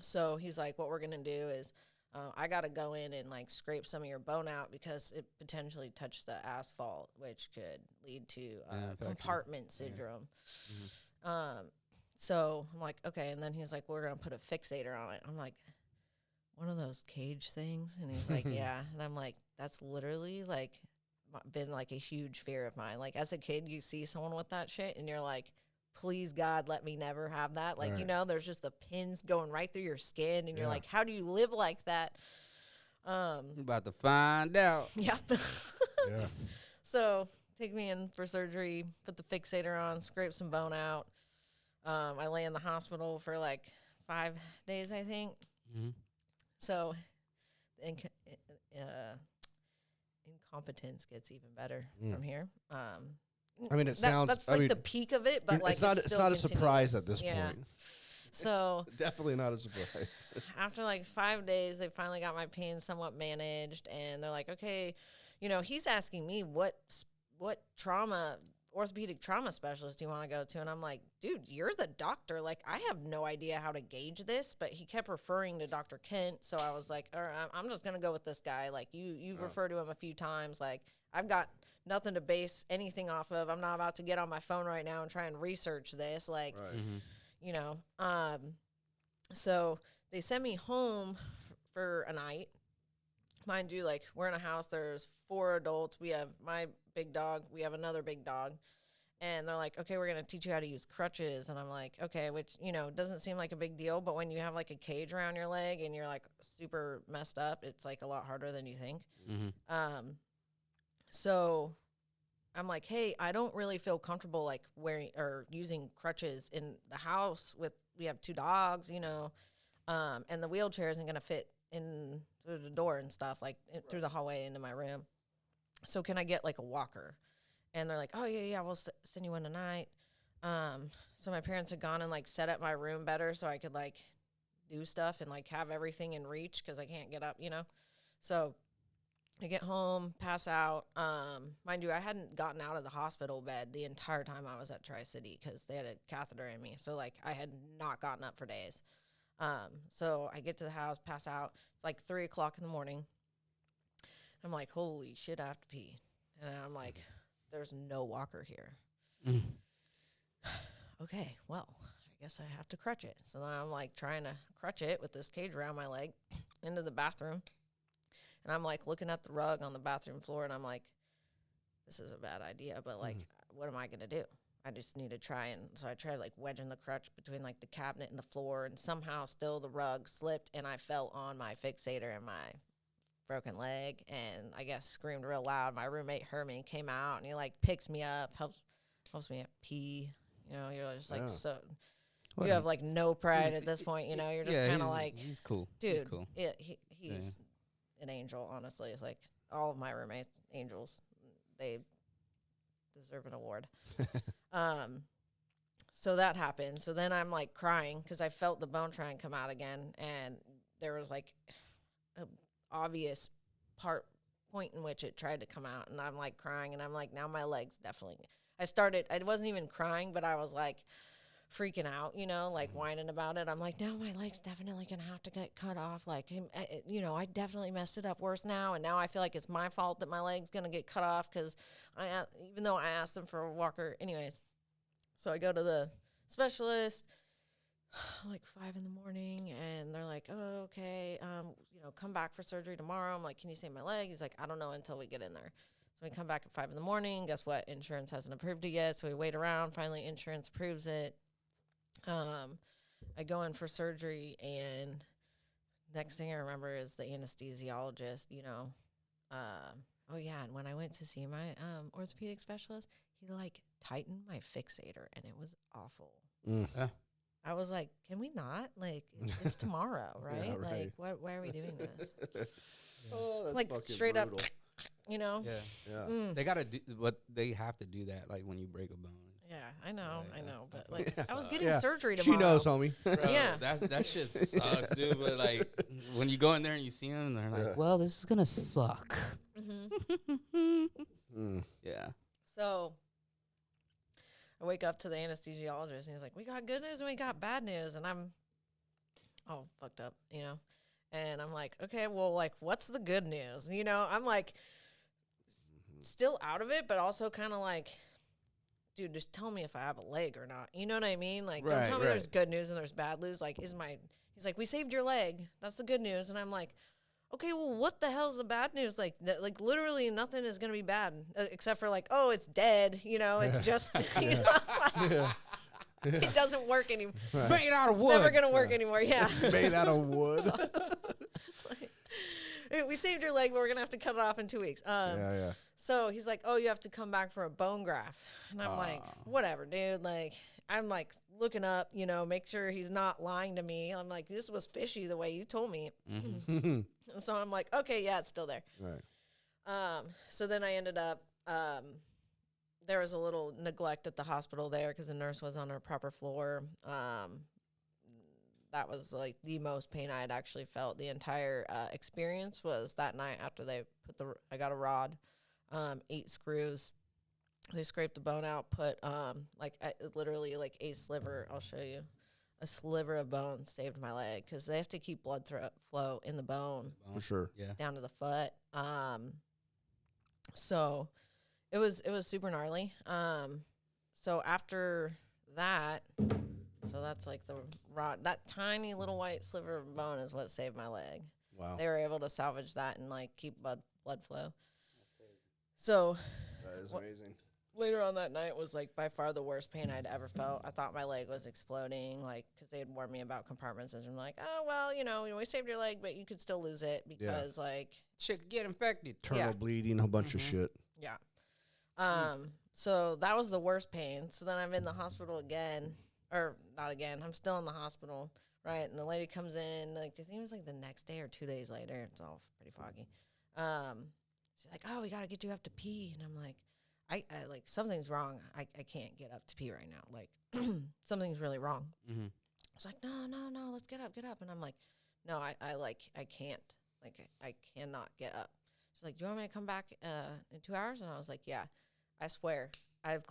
So he's like, what we're going to do is I got to go in and, like, scrape some of your bone out because it potentially touched the asphalt, which could lead to compartment syndrome. So I'm like, okay. And then he's like, we're going to put a fixator on it. I'm like, one of those cage things? And he's like, yeah. And I'm like, that's literally, like, been, like, a huge fear of mine. Like, as a kid, you see someone with that shit and you're like, please God, let me never have that. Like, you know, there's just the pins going right through your skin and you're like, how do you live like that? You're about to find out. Yeah. So take me in for surgery, put the fixator on, scrape some bone out. I lay in the hospital for, like, 5 days, I think. So incompetence gets even better from here. I mean, that's like the peak of it, but, like, it's not a surprise at this point. So definitely not a surprise. After, like, 5 days, they finally got my pain somewhat managed, and they're like, okay, you know, he's asking me what orthopedic trauma specialist do you want to go to? And I'm like, dude, you're the doctor. Like, I have no idea how to gauge this, but he kept referring to Dr. Kent. So I was like, all right, I'm just going to go with this guy. Like, you've referred to him a few times. Like, I've got nothing to base anything off of. I'm not about to get on my phone right now and try and research this. Like, you know, so they sent me home for a night. Mind you, like, we're in a house, there's 4 adults. We have my big dog. We have another big dog. And they're like, okay, we're going to teach you how to use crutches. And I'm like, okay, which, you know, doesn't seem like a big deal. But when you have, like, a cage around your leg and you're, like, super messed up, it's, like, a lot harder than you think. So I'm like, hey, I don't really feel comfortable, like, wearing or using crutches in the house we have 2 dogs, you know, and the wheelchair isn't going to fit in through the door and stuff, like, through the hallway into my room. So can I get, like, a walker? And they're like, oh, yeah, we'll send you one tonight. So my parents had gone and, like, set up my room better so I could, like, do stuff and, like, have everything in reach because I can't get up, you know. So I get home, pass out. Mind you, I hadn't gotten out of the hospital bed the entire time I was at Tri-City because they had a catheter in me. So, like, I had not gotten up for days. So I get to the house, pass out. It's like 3 o'clock in the morning. I'm like, holy shit, I have to pee. And I'm like, there's no walker here. Okay, well, I guess I have to crutch it. So then I'm, like, trying to crutch it with this cage around my leg into the bathroom. And I'm, like, looking at the rug on the bathroom floor, and I'm like, this is a bad idea, but, like, what am I going to do? I just need to try. And so I tried, like, wedging the crutch between, like, the cabinet and the floor, and somehow still the rug slipped, and I fell on my fixator, and my broken leg, and I guess screamed real loud. My roommate heard me and came out, and he like picks me up, helps me pee. You know, you're just like so. You have like no pride at this point. You know, you're just kind of like, he's cool, dude. He's cool. He's an angel. Honestly, it's like all of my roommates, angels. They deserve an award. So that happened. So then I'm like crying because I felt the bone try and come out again, and there was like an obvious point in which it tried to come out, and I'm like crying, and I'm like, now my leg's definitely. I wasn't even crying, but I was like freaking out, you know, like whining about it. I'm like, now my leg's definitely gonna have to get cut off. Like, you know, I definitely messed it up worse now, and now I feel like it's my fault that my leg's gonna get cut off because even though I asked them for a walker, anyways. So I go to the specialist like 5 a.m, and they're like, oh, okay, you know, come back for surgery tomorrow. I'm like, can you save my leg? He's like, I don't know until we get in there. So we come back at 5 a.m. Guess what? Insurance hasn't approved it yet. So we wait around. Finally, insurance approves it. I go in for surgery, and next thing I remember is the anesthesiologist, you know, oh yeah, and when I went to see my orthopedic specialist, he like tightened my fixator, and it was awful. I was like, can we not? Like, it's tomorrow, right? Yeah, right. Like, why are we doing this? Oh, that's like fucking straight brutal. up, you know? Yeah. They gotta do what they have to do that, like when you break a bone. Yeah, I know, but That like, fucking I was sucks. getting Yeah. surgery She tomorrow. knows, homie. Bro, Yeah. that shit sucks, dude. But like when you go in there and you see them, they're like, "Well, this is gonna suck." Yeah. So I wake up to the anesthesiologist, and he's like, we got good news and we got bad news. And I'm all fucked up, you know? And I'm like, okay, well, like, what's the good news? You know, I'm like still out of it, but also kind of like, dude, just tell me if I have a leg or not. You know what I mean? Like, don't tell me there's good news and there's bad news. Like, he's like, we saved your leg. That's the good news. And I'm like, okay, well, what the hell's the bad news? Like, like literally nothing is going to be bad except for like, oh, it's dead. You know, it's just, you know, like, it doesn't work anymore. It's made out of wood. It's never going to work anymore. Yeah. It's made out of wood. Like, we saved your leg, but we're going to have to cut it off in 2 weeks. Yeah. So he's like, oh, you have to come back for a bone graft. And I'm like, whatever, dude. Like, I'm like looking up, you know, make sure he's not lying to me. I'm like, this was fishy the way you told me. So I'm like, okay, yeah, it's still there. Right. So then I ended up, there was a little neglect at the hospital there because the nurse was on her proper floor. That was like the most pain I had actually felt. The entire experience was that night after they I got a rod, 8 screws. They scraped the bone out, put literally like a sliver. I'll show you. A sliver of bone saved my leg because they have to keep blood flow in the bone For sure. Yeah. down to the foot. So it was super gnarly. So after that, so that's like the rod. That tiny little white sliver of bone is what saved my leg. Wow. They were able to salvage that and like keep blood flow. So That is amazing. later on that night was like by far the worst pain I'd ever felt. I thought my leg was exploding, like, because they had warned me about compartment syndrome. Like, oh, well, you know, we saved your leg, but you could still lose it because, like, Shit could get infected. Internal bleeding, a whole bunch of shit. yeah. So that was the worst pain. So then I'm in the hospital again, or not again. I'm still in the hospital, right? And the lady comes in, like, I think it was like the next day or 2 days later. It's all pretty foggy. She's like, oh, we got to get you up to pee. And I'm like, I like, something's wrong. I can't get up to pee right now. Like, something's really wrong. Mm-hmm. I was like, no, let's get up. And I'm like, no, I can't. Like, I cannot get up. She's like, do you want me to come back in 2 hours? And I was like, yeah, I swear. I've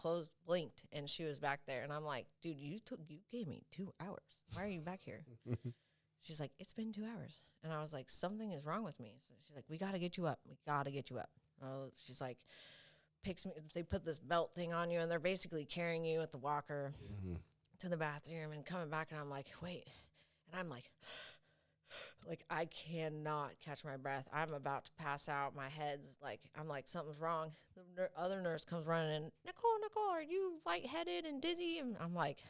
blinked, and she was back there. And I'm like, dude, you gave me 2 hours. Why are you back here? She's like, it's been 2 hours. And I was like, something is wrong with me. So she's like, we got to get you up. She's like, picks me. They put this belt thing on you, and they're basically carrying you with the walker to the bathroom and coming back. And I'm like, wait. And I'm like, I cannot catch my breath. I'm about to pass out. My head's like, I'm like, something's wrong. The other nurse comes running in. Nicole, are you lightheaded and dizzy? And I'm like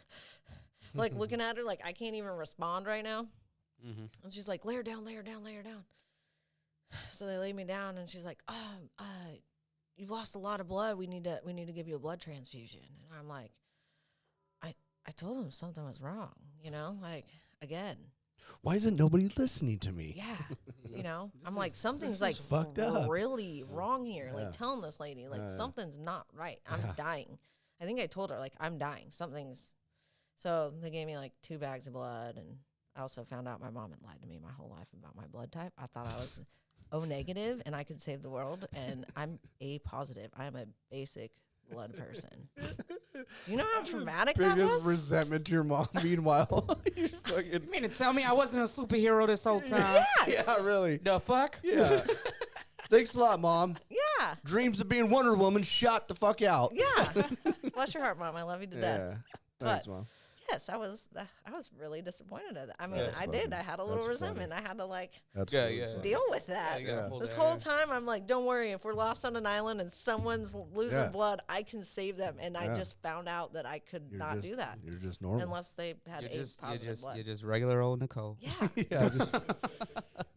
looking at her like I can't even respond right now. And she's like, lay her down. So they laid me down, and she's like, you've lost a lot of blood. We need to give you a blood transfusion. And I'm like, I told them something was wrong, like, again. Why isn't nobody listening to me? Yeah, I'm like, something's like fucked up. really wrong here. Yeah. Like, telling this lady, like, something's not right. I'm dying. I think I told her, like, I'm dying. So they gave me like 2 bags of blood, and I also found out my mom had lied to me my whole life about my blood type. I thought I was O negative and I could save the world, and I'm A positive. I'm a basic blood person. Do you know how traumatic that Biggest was? resentment to your mom. Meanwhile, you fucking You mean to tell me I wasn't a superhero this whole time? Yes. yeah, really. The fuck? Yeah. Thanks a lot, Mom. Yeah. Dreams of being Wonder Woman shot the fuck out. Yeah. Bless your heart, Mom. I love you to death. Yeah. Thanks, But- Mom. Yes, I was really disappointed at that. I mean, That's I did. funny. I had a little That's resentment. I had to like That's Yeah, really yeah. funny. deal with that. you gotta Yeah. hold This that whole in. time, I'm like, don't worry. If we're lost on an island and someone's losing Yeah. blood, I can save them. And I Yeah. just found out that I could You're not just- do that You're just normal. unless they had You're A just, positive blood. you're just regular old Nicole. Yeah. yeah,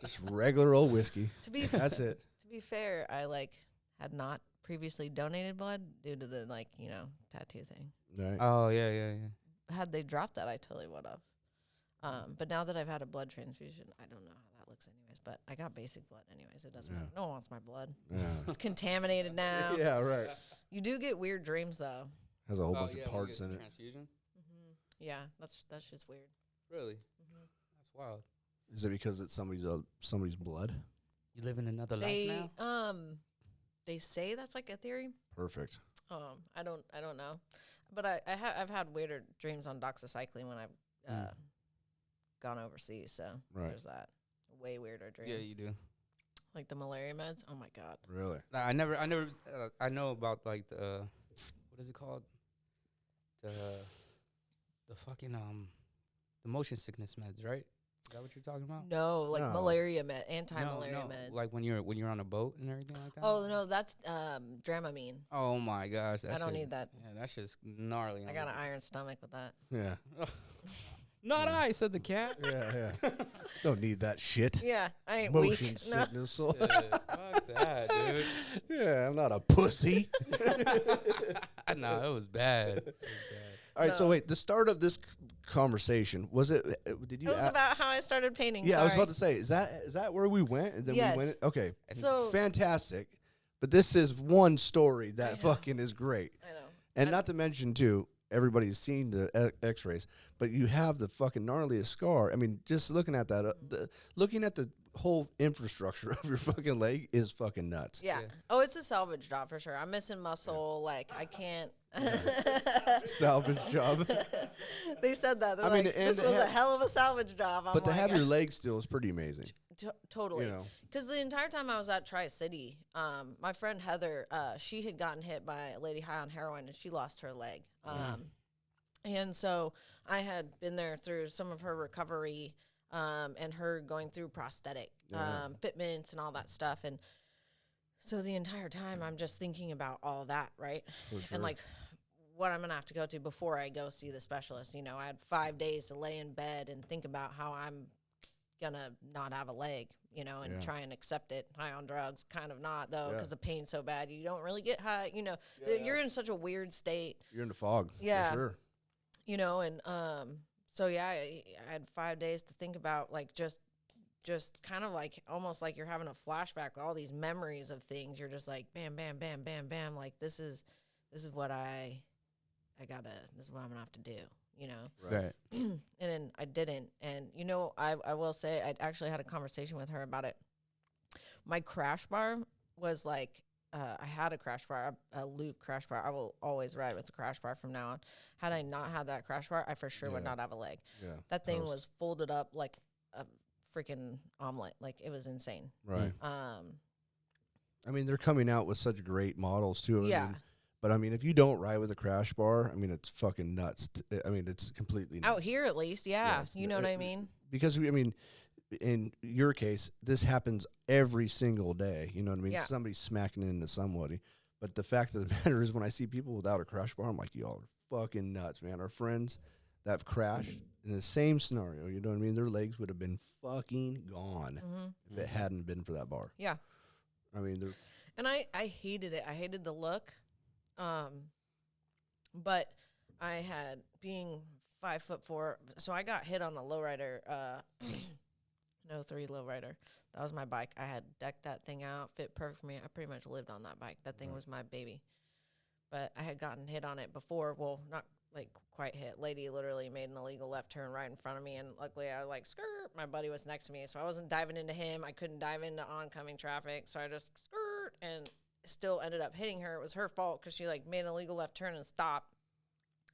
just regular old whiskey. to be That's it. to be fair, I like had not previously donated blood due to the tattoo thing. Right. Oh, yeah. Had they dropped that, I totally would have. But now that I've had a blood transfusion, I don't know how that looks anyways. But I got basic blood anyways. It doesn't Yeah. matter. No one wants my blood. yeah. It's contaminated now. yeah, right. You do get weird dreams though. Has a whole Oh, bunch yeah, of when you parts get in the it. Transfusion? Yeah, that's just weird. Really? Mhm. That's wild. Is it because it's somebody's blood? You live in another life They now? they say that's like a theory. Perfect. I don't know, but I've had weirder dreams on doxycycline when I've gone overseas. So Right. there's that. Way weirder dreams. Yeah, you do. Like the malaria meds. Oh my god. Really? Nah, I never. I know about like the what is it called? The fucking the motion sickness meds, right? Is that what you're talking about? No, like No. malaria anti-malaria no, meds. like when you're on a boat and everything like that. Oh no, that's Dramamine. Oh my gosh, that I don't shit- need that. Yeah, that's just gnarly. I got an iron stomach with that. Yeah. Not I, said the cat. Yeah, yeah. Don't need that shit. Yeah, I ain't Motion weak. sickness. Yeah, fuck that, dude. Yeah, I'm not a pussy. Nah, it was bad. All right, so No. wait, the start of this conversation, was it, did you It was about how I started painting. yeah, I was sorry. about to say, is that where we went? And then Yes. we went, okay, So- fantastic. But this is one story that know. fucking is great. I know. And not to mention, too, everybody's seen the x-rays, but you have the fucking gnarliest scar. I mean, just looking at that, looking at the whole infrastructure of your fucking leg is fucking nuts. Yeah. Yeah. Oh, it's a salvage job for sure. I'm missing muscle. Like I can't. Salvage job. They said that. They're I mean, like, and this was ha- a hell of a salvage job. I'm But to like, have your leg still is pretty amazing. totally. You know. Because the entire time I was at Tri-City, my friend Heather, she had gotten hit by a lady high on heroin, and she lost her leg. And so I had been there through some of her recovery and her going through prosthetic fitments and all that stuff. And so the entire time I'm just thinking about all that, right? For sure. And like what I'm going to have to go to before I go see the specialist. You know, I had 5 days to lay in bed and think about how I'm going to not have a leg, you know, and Yeah. try and accept it. High on drugs, kind of not, though, Yeah. because the pain's so bad. You don't really get high, you know. You're in such a weird state. You're in the fog. Yeah. For sure. You know, and so yeah, I had 5 days to think about like just kind of like almost like you're having a flashback, all these memories of things. You're just like bam, bam, bam, bam, bam. Like this is what this is what I'm gonna have to do. You know, Right. and then I didn't. And you know, I will say I actually had a conversation with her about it. My crash bar was like. I had a crash bar, a loop crash bar. I will always ride with a crash bar from now on. Had I not had that crash bar, I for sure would Yeah. not have a leg. Yeah. That thing Toast. was folded up like a freaking omelet. Like it was insane. Right. Um, I mean, they're coming out with such great models too. Yeah. I mean, but I mean, if you don't ride with a crash bar, I mean, it's fucking nuts. I mean, it's completely nuts. out here at least, yeah. Yes. You know what I mean? Because I mean, in your case, this happens every single day. You know what I mean? Yeah. Somebody's smacking into somebody. But the fact of the matter is, when I see people without a crash bar, I'm like, y'all are fucking nuts, man. Our friends that have crashed in the same scenario. You know what I mean? Their legs would have been fucking gone if it hadn't been for that bar. Yeah. I mean, they're And I hated it. I hated the look. But I had being 5'4", so I got hit on a lowrider, no 3 lowrider. That was my bike. I had decked that thing out, fit perfect for me. I pretty much lived on that bike. That thing was my baby. But I had gotten hit on it before. Well, not like quite hit. Lady literally made an illegal left turn right in front of me, and luckily I was like, skirt. My buddy was next to me, so I wasn't diving into him. I couldn't dive into oncoming traffic, so I just skirt and still ended up hitting her. It was her fault because she like made an illegal left turn and stopped.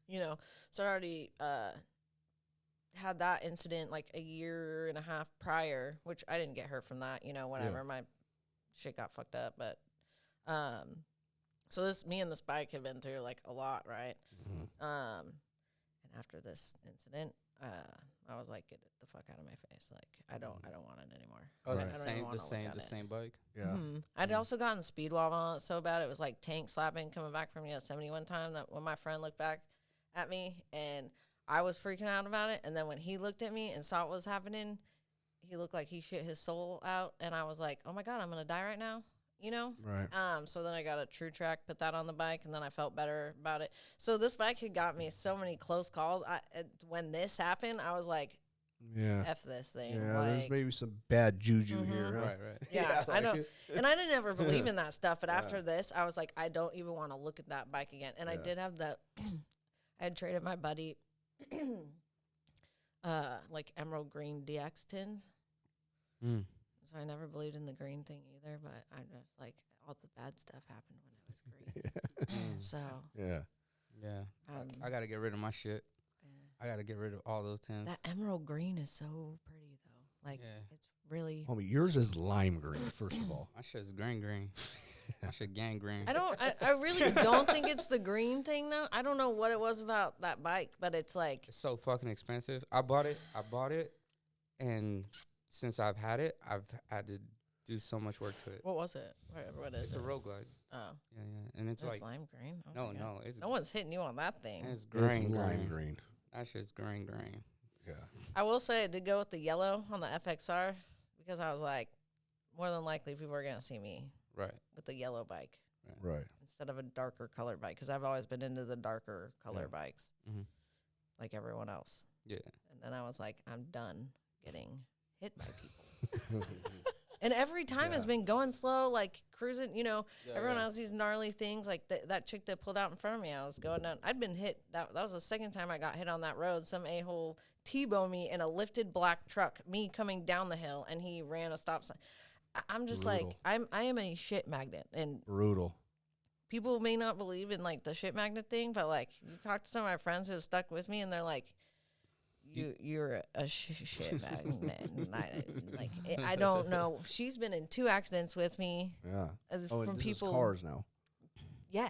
You know, so I already had that incident like a year and a half prior, which I didn't get hurt from that. You know, whatever. My shit got fucked up, but so me and this bike had been through like a lot, right? And after this incident, I was like, get it the fuck out of my face. Like, I don't want it anymore. Oh, Right. the same bike. yeah. I'd also gotten speed wobble on it so bad. It was like tank slapping coming back from Yosemite one time that when my friend looked back at me and I was freaking out about it. And then when he looked at me and saw what was happening, he looked like he shit his soul out. And I was like, oh my God, I'm going to die right now. You know? Right. So then I got a True Track, put that on the bike, and then I felt better about it. So this bike had got me so many close calls. When this happened, I was like, Yeah. F this thing. Yeah, like, there's maybe some bad juju here. Huh? Right. yeah, I like don't, it. and I didn't ever believe in that stuff. But Yeah. after this, I was like, I don't even want to look at that bike again. And I did have that. I had traded my buddy, like emerald green DX tins. So I never believed in the green thing either. But I just like all the bad stuff happened when it was green. So Yeah. I got to get rid of my shit. I got to get rid of all those tins. that emerald green is so pretty though. Like it's really. Homie, yours is lime green, first of all. My shit's green. My shit gangrene. I really don't think it's the green thing though. I don't know what it was about that bike, but it's like It's so fucking expensive. I bought it, and since I've had it, I've had to do so much work to it. what was it? What is It's it? a Road Glide. Oh, Yeah, and it's like lime green. Oh no, my God. no, it's No one's hitting you on that thing. it's It's green. lime green. That shit's green. Yeah. I will say I did go with the yellow on the FXR because I was like, more than likely people are gonna see me Right. with the yellow bike Right. instead of a darker colored bike because I've always been into the darker color bikes, like everyone else. Yeah. And then I was like, I'm done getting hit by people. And every time it's been going slow, like cruising, you know, everyone has these gnarly things. Like that chick that pulled out in front of me, I was going down. I'd been hit. That was the second time I got hit on that road. Some a-hole T-boned me in a lifted black truck, me coming down the hill, and he ran a stop sign. I'm just Brutal. like, I am a shit magnet. And Brutal. people may not believe in, like, the shit magnet thing, but, like, you talk to some of my friends who have stuck with me, and they're like, You're a shit magnet. And I don't know. She's been in 2 accidents with me. Yeah. From and this people. is cars now. Yeah,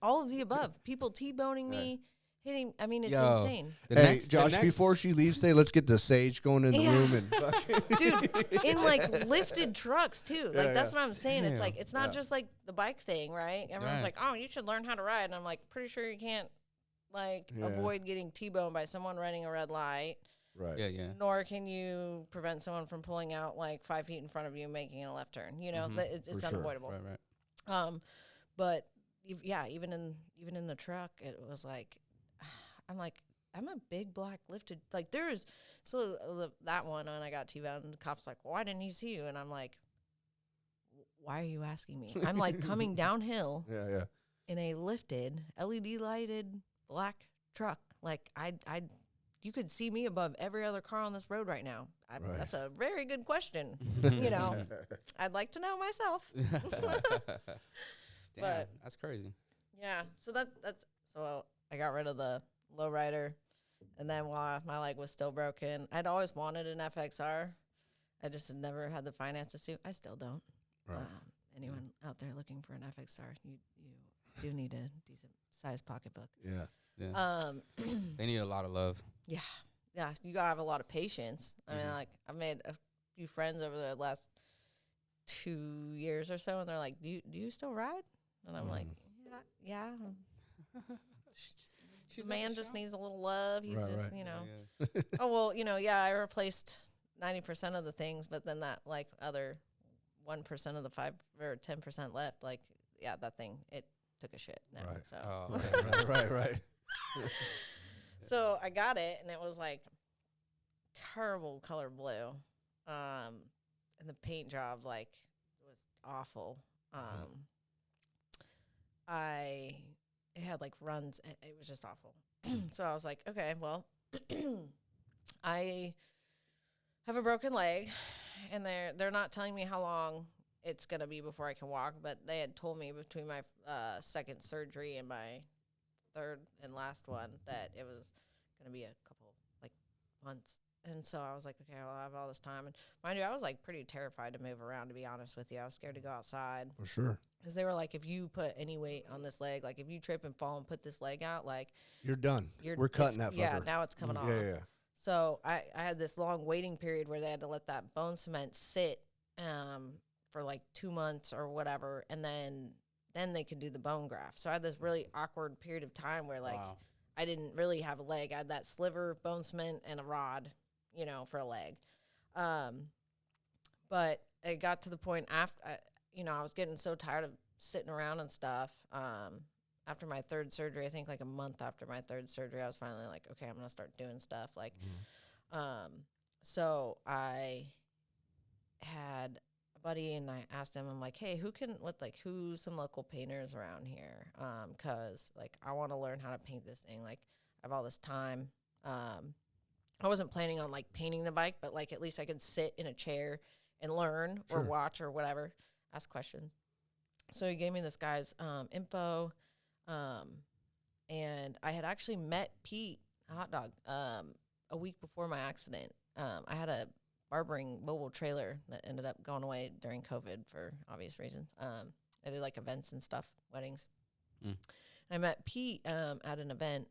all of the above. People T-boning me, hitting. I mean, it's Yo. insane, Hey, Josh, before she leaves today, let's get the sage going in the room and dude. In like lifted trucks too. Like that's what I'm saying. It's Damn. like it's not just like the bike thing, right? Everyone's like, oh, you should learn how to ride, and I'm like, pretty sure you can't like avoid getting T-boned by someone running a red light. right. Yeah. Nor can you prevent someone from pulling out like 5 feet in front of you, making a left turn. You know, it's sure. unavoidable. Right. But even in the truck, it was like, I'm a big black lifted, like there's, so that one when I got T-boned, the cop's like, why didn't he see you? And I'm like, why are you asking me? I'm like coming downhill Yeah. in a lifted, LED lighted black truck. Like you could see me above every other car on this road right now. Right. That's a very good question. You know, I'd like to know myself. Damn, But- that's crazy. Yeah, so so I got rid of the lowrider, and then while my leg was still broken, I'd always wanted an FXR. I just had never had the finances to. I still don't. Right. Anyone out there looking for an FXR, you do need a decent sized pocketbook. Yeah. They need a lot of love. Yeah, you gotta have a lot of patience. I mean, like I've made a few friends over the last 2 years or so, and they're like, "Do you still ride?" And I'm like, "Yeah." She's man like a just shop. needs a little love. He's Right, just, right. you know. Yeah. Oh, well, I replaced 90% of the things, but then that, like, other 1% of the 5 or 10% left, like, yeah, that thing, it took a shit now. Right. So. Oh, Right. So I got it, and it was, like, terrible color blue. And the paint job, like, was awful. It had, like, runs. It was just awful. So I was like, okay, well, I have a broken leg, and they're not telling me how long it's going to be before I can walk, but they had told me between my second surgery and my third and last one that it was going to be a couple, like, months. And so I was like, okay, I'll have all this time. And mind you, I was, like, pretty terrified to move around, to be honest with you. I was scared to go outside. For sure. Because they were like, if you put any weight on this leg, like, if you trip and fall and put this leg out, like, You're done. you're We're cutting that fucker. Yeah, now it's coming off. Yeah. So I had this long waiting period where they had to let that bone cement sit for like 2 months or whatever, and then they could do the bone graft. So I had this really awkward period of time where, like, wow. I didn't really have a leg. I had that sliver, bone cement, and a rod, for a leg. But it got to the point after, I was getting so tired of sitting around and stuff. After my third surgery, I think like a month after my third surgery, I was finally like, okay, I'm going to start doing stuff. Like, so I had a buddy, and I asked him, I'm like, hey, who's some local painters around here? 'Cause like, I want to learn how to paint this thing. Like, I have all this time. I wasn't planning on like painting the bike, but like, at least I could sit in a chair and learn or watch or whatever, ask questions. So he gave me this guy's info. And I had actually met Pete, a hot dog, a week before my accident. I had a barbering mobile trailer that ended up going away during COVID for obvious reasons. I did like events and stuff, weddings. And I met Pete at an event,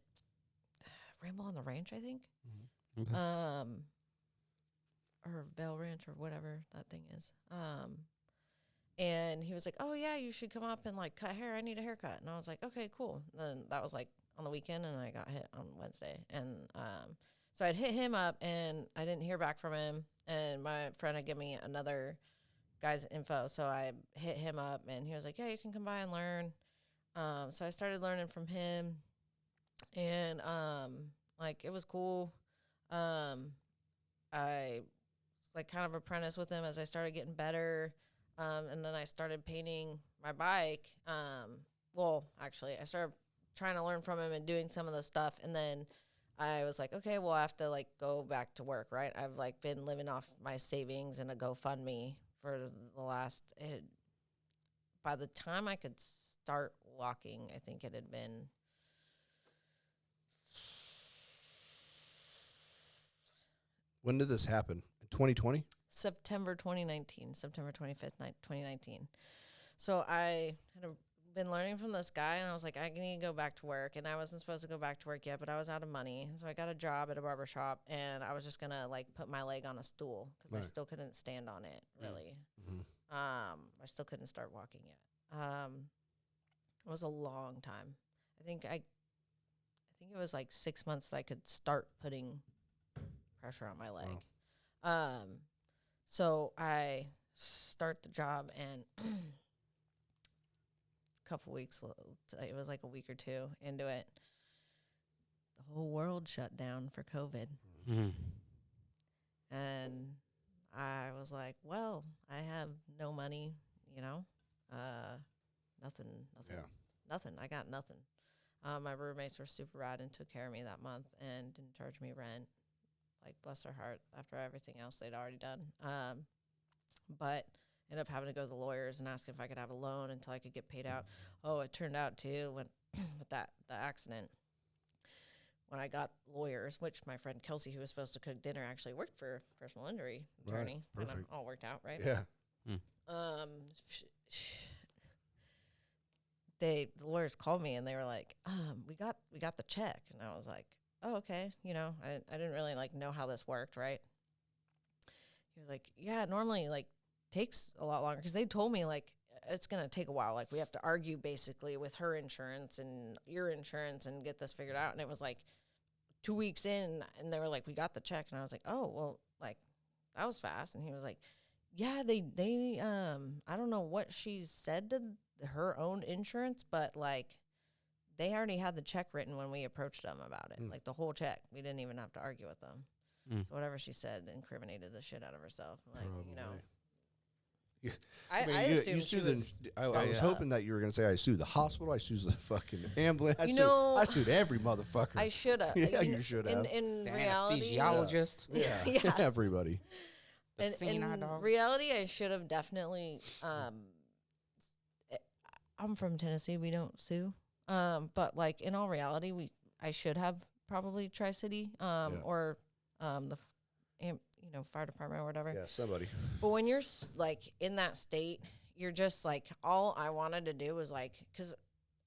Ramble on the Ranch, I think. Okay. Or Bell Ranch or whatever that thing is. And he was like, oh, yeah, you should come up and, like, cut hair. I need a haircut. And I was like, okay, cool. And then that was, like, on the weekend, and I got hit on Wednesday. And so I'd hit him up, and I didn't hear back from him. And my friend had given me another guy's info. So I hit him up, and he was like, yeah, you can come by and learn. So I started learning from him. And, like, it was cool. I was, like, kind of apprentice with him as I started getting better. And then I started painting my bike. Well, actually, I started trying to learn from him and doing some of the stuff. And then I was like, okay, well, I have to, like, go back to work, right? I've, like, been living off my savings and a GoFundMe for the last, by the time I could start walking, I think it had been When did this happen? 2020? September 2019, September 25th, 2019. So I had been learning from this guy, and I was like, I need to go back to work. And I wasn't supposed to go back to work yet, but I was out of money. So I got a job at a barber shop, and I was just going to, like, put my leg on a stool because I still couldn't stand on it, really. I still couldn't start walking yet. It was a long time. I think it was like 6 months that I could start putting pressure on my leg. Wow. So I start the job, and a couple weeks, it was like a week or two into it, the whole world shut down for COVID. And I was like, well, I have no money, nothing. I got nothing. My roommates were super rad and took care of me that month and didn't charge me rent. Like, bless their heart, after everything else they'd already done. But ended up having to go to the lawyers and ask if I could have a loan until I could get paid out. Oh, it turned out, too, when with the accident, when I got lawyers, which my friend Kelsey, who was supposed to cook dinner, actually worked for a personal injury attorney. Right, Kind of perfect. all worked out, right? Yeah. The lawyers called me, and they were like, we got the check. And I was like, oh, okay. I didn't really, like, know how this worked, right? He was like, yeah, it normally, like, takes a lot longer. Because they told me, like, it's going to take a while. Like, we have to argue basically with her insurance and your insurance and get this figured out. And it was like 2 weeks in, and they were like, we got the check. And I was like, oh, well, like, that was fast. And he was like, yeah, they I don't know what she said to her own insurance, but like, they already had the check written when we approached them about it. Like, the whole check. We didn't even have to argue with them. So whatever she said incriminated the shit out of herself. Like, you know. Yeah. I assumed she was. I was hoping that you were going to say, I sued the hospital, I sued the fucking ambulance. I sued every motherfucker. I should have. Yeah, you should have. In The reality. anesthesiologist. Yeah. Everybody. In reality, I should have definitely. I'm from Tennessee. We don't sue. But like, in all reality, I should have probably Tri-City or the fire department or whatever. Yeah, somebody. But when you're like in that state, you're just like, all I wanted to do was like, because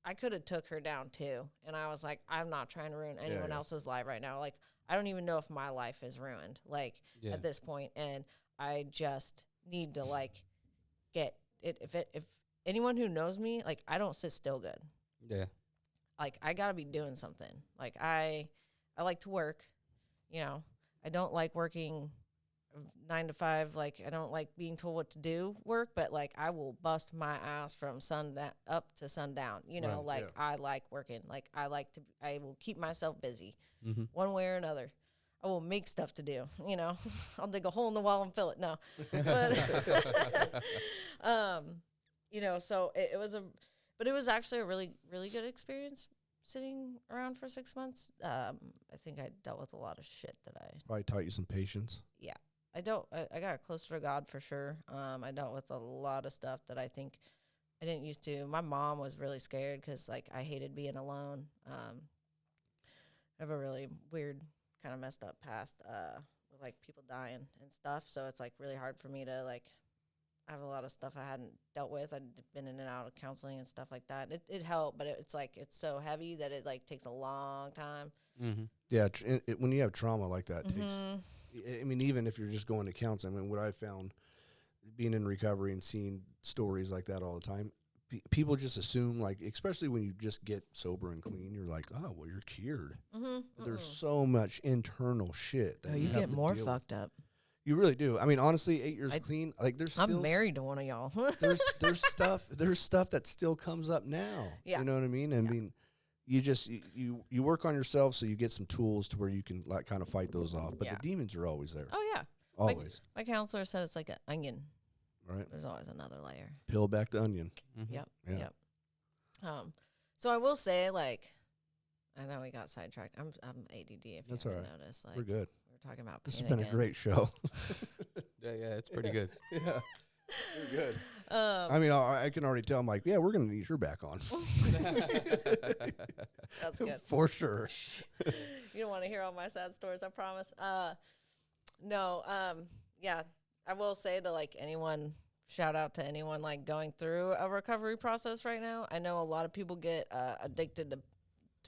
I could have took her down too, and I was like, I'm not trying to ruin anyone else's life right now. Like, I don't even know if my life is ruined, like, at this point, and I just need to like get it. If anyone who knows me, like, I don't sit still good. Yeah. Like, I gotta be doing something. Like, I like to work, you know. I don't like working 9 to 5. Like, I don't like being told what to do work, but like, I will bust my ass from sundown up to sundown. You know, I like working. Like, I will keep myself busy one way or another. I will make stuff to do, you know. I'll dig a hole in the wall and fill it. No. But, you know, so it was actually a really, really good experience sitting around for 6 months. I think I dealt with a lot of shit that Probably taught you some patience. Yeah. I got closer to God for sure. I dealt with a lot of stuff that I think I didn't used to. My mom was really scared because, like, I hated being alone. I have a really weird, kind of messed up past with, like, people dying and stuff. So it's, like, really hard for me to, like, I have a lot of stuff I hadn't dealt with. I'd been in and out of counseling and stuff like that. It helped, but it's like, it's so heavy that it like takes a long time. Yeah. When you have trauma like that, it takes, I mean, even if you're just going to counseling, I mean, what I found being in recovery and seeing stories like that all the time, people just assume, like, especially when you just get sober and clean, you're like, oh, well, you're cured. There's so much internal shit that you get more fucked up. You really do. I mean, honestly, 8 years clean, like, there's still... I'm married to one of y'all. there's stuff that still comes up now. Yeah. You know what I mean? I mean, you just, you work on yourself so you get some tools to where you can, like, kind of fight those off. But the demons are always there. Oh, yeah. Always. My counselor said it's like an onion. Right. There's always another layer. Peel back the onion. Yep. So I will say, like, I know we got sidetracked. I'm ADD, if That's you all haven't right. noticed. Like, We're good. Talking about this has been a great show. Yeah, it's pretty good. Yeah, we're good. I mean, I can already tell. I'm like, yeah, we're gonna need her back on. That's good for sure. You don't want to hear all my sad stories, I promise. No, yeah, I will say to like anyone, shout out to anyone like going through a recovery process right now. I know a lot of people get addicted to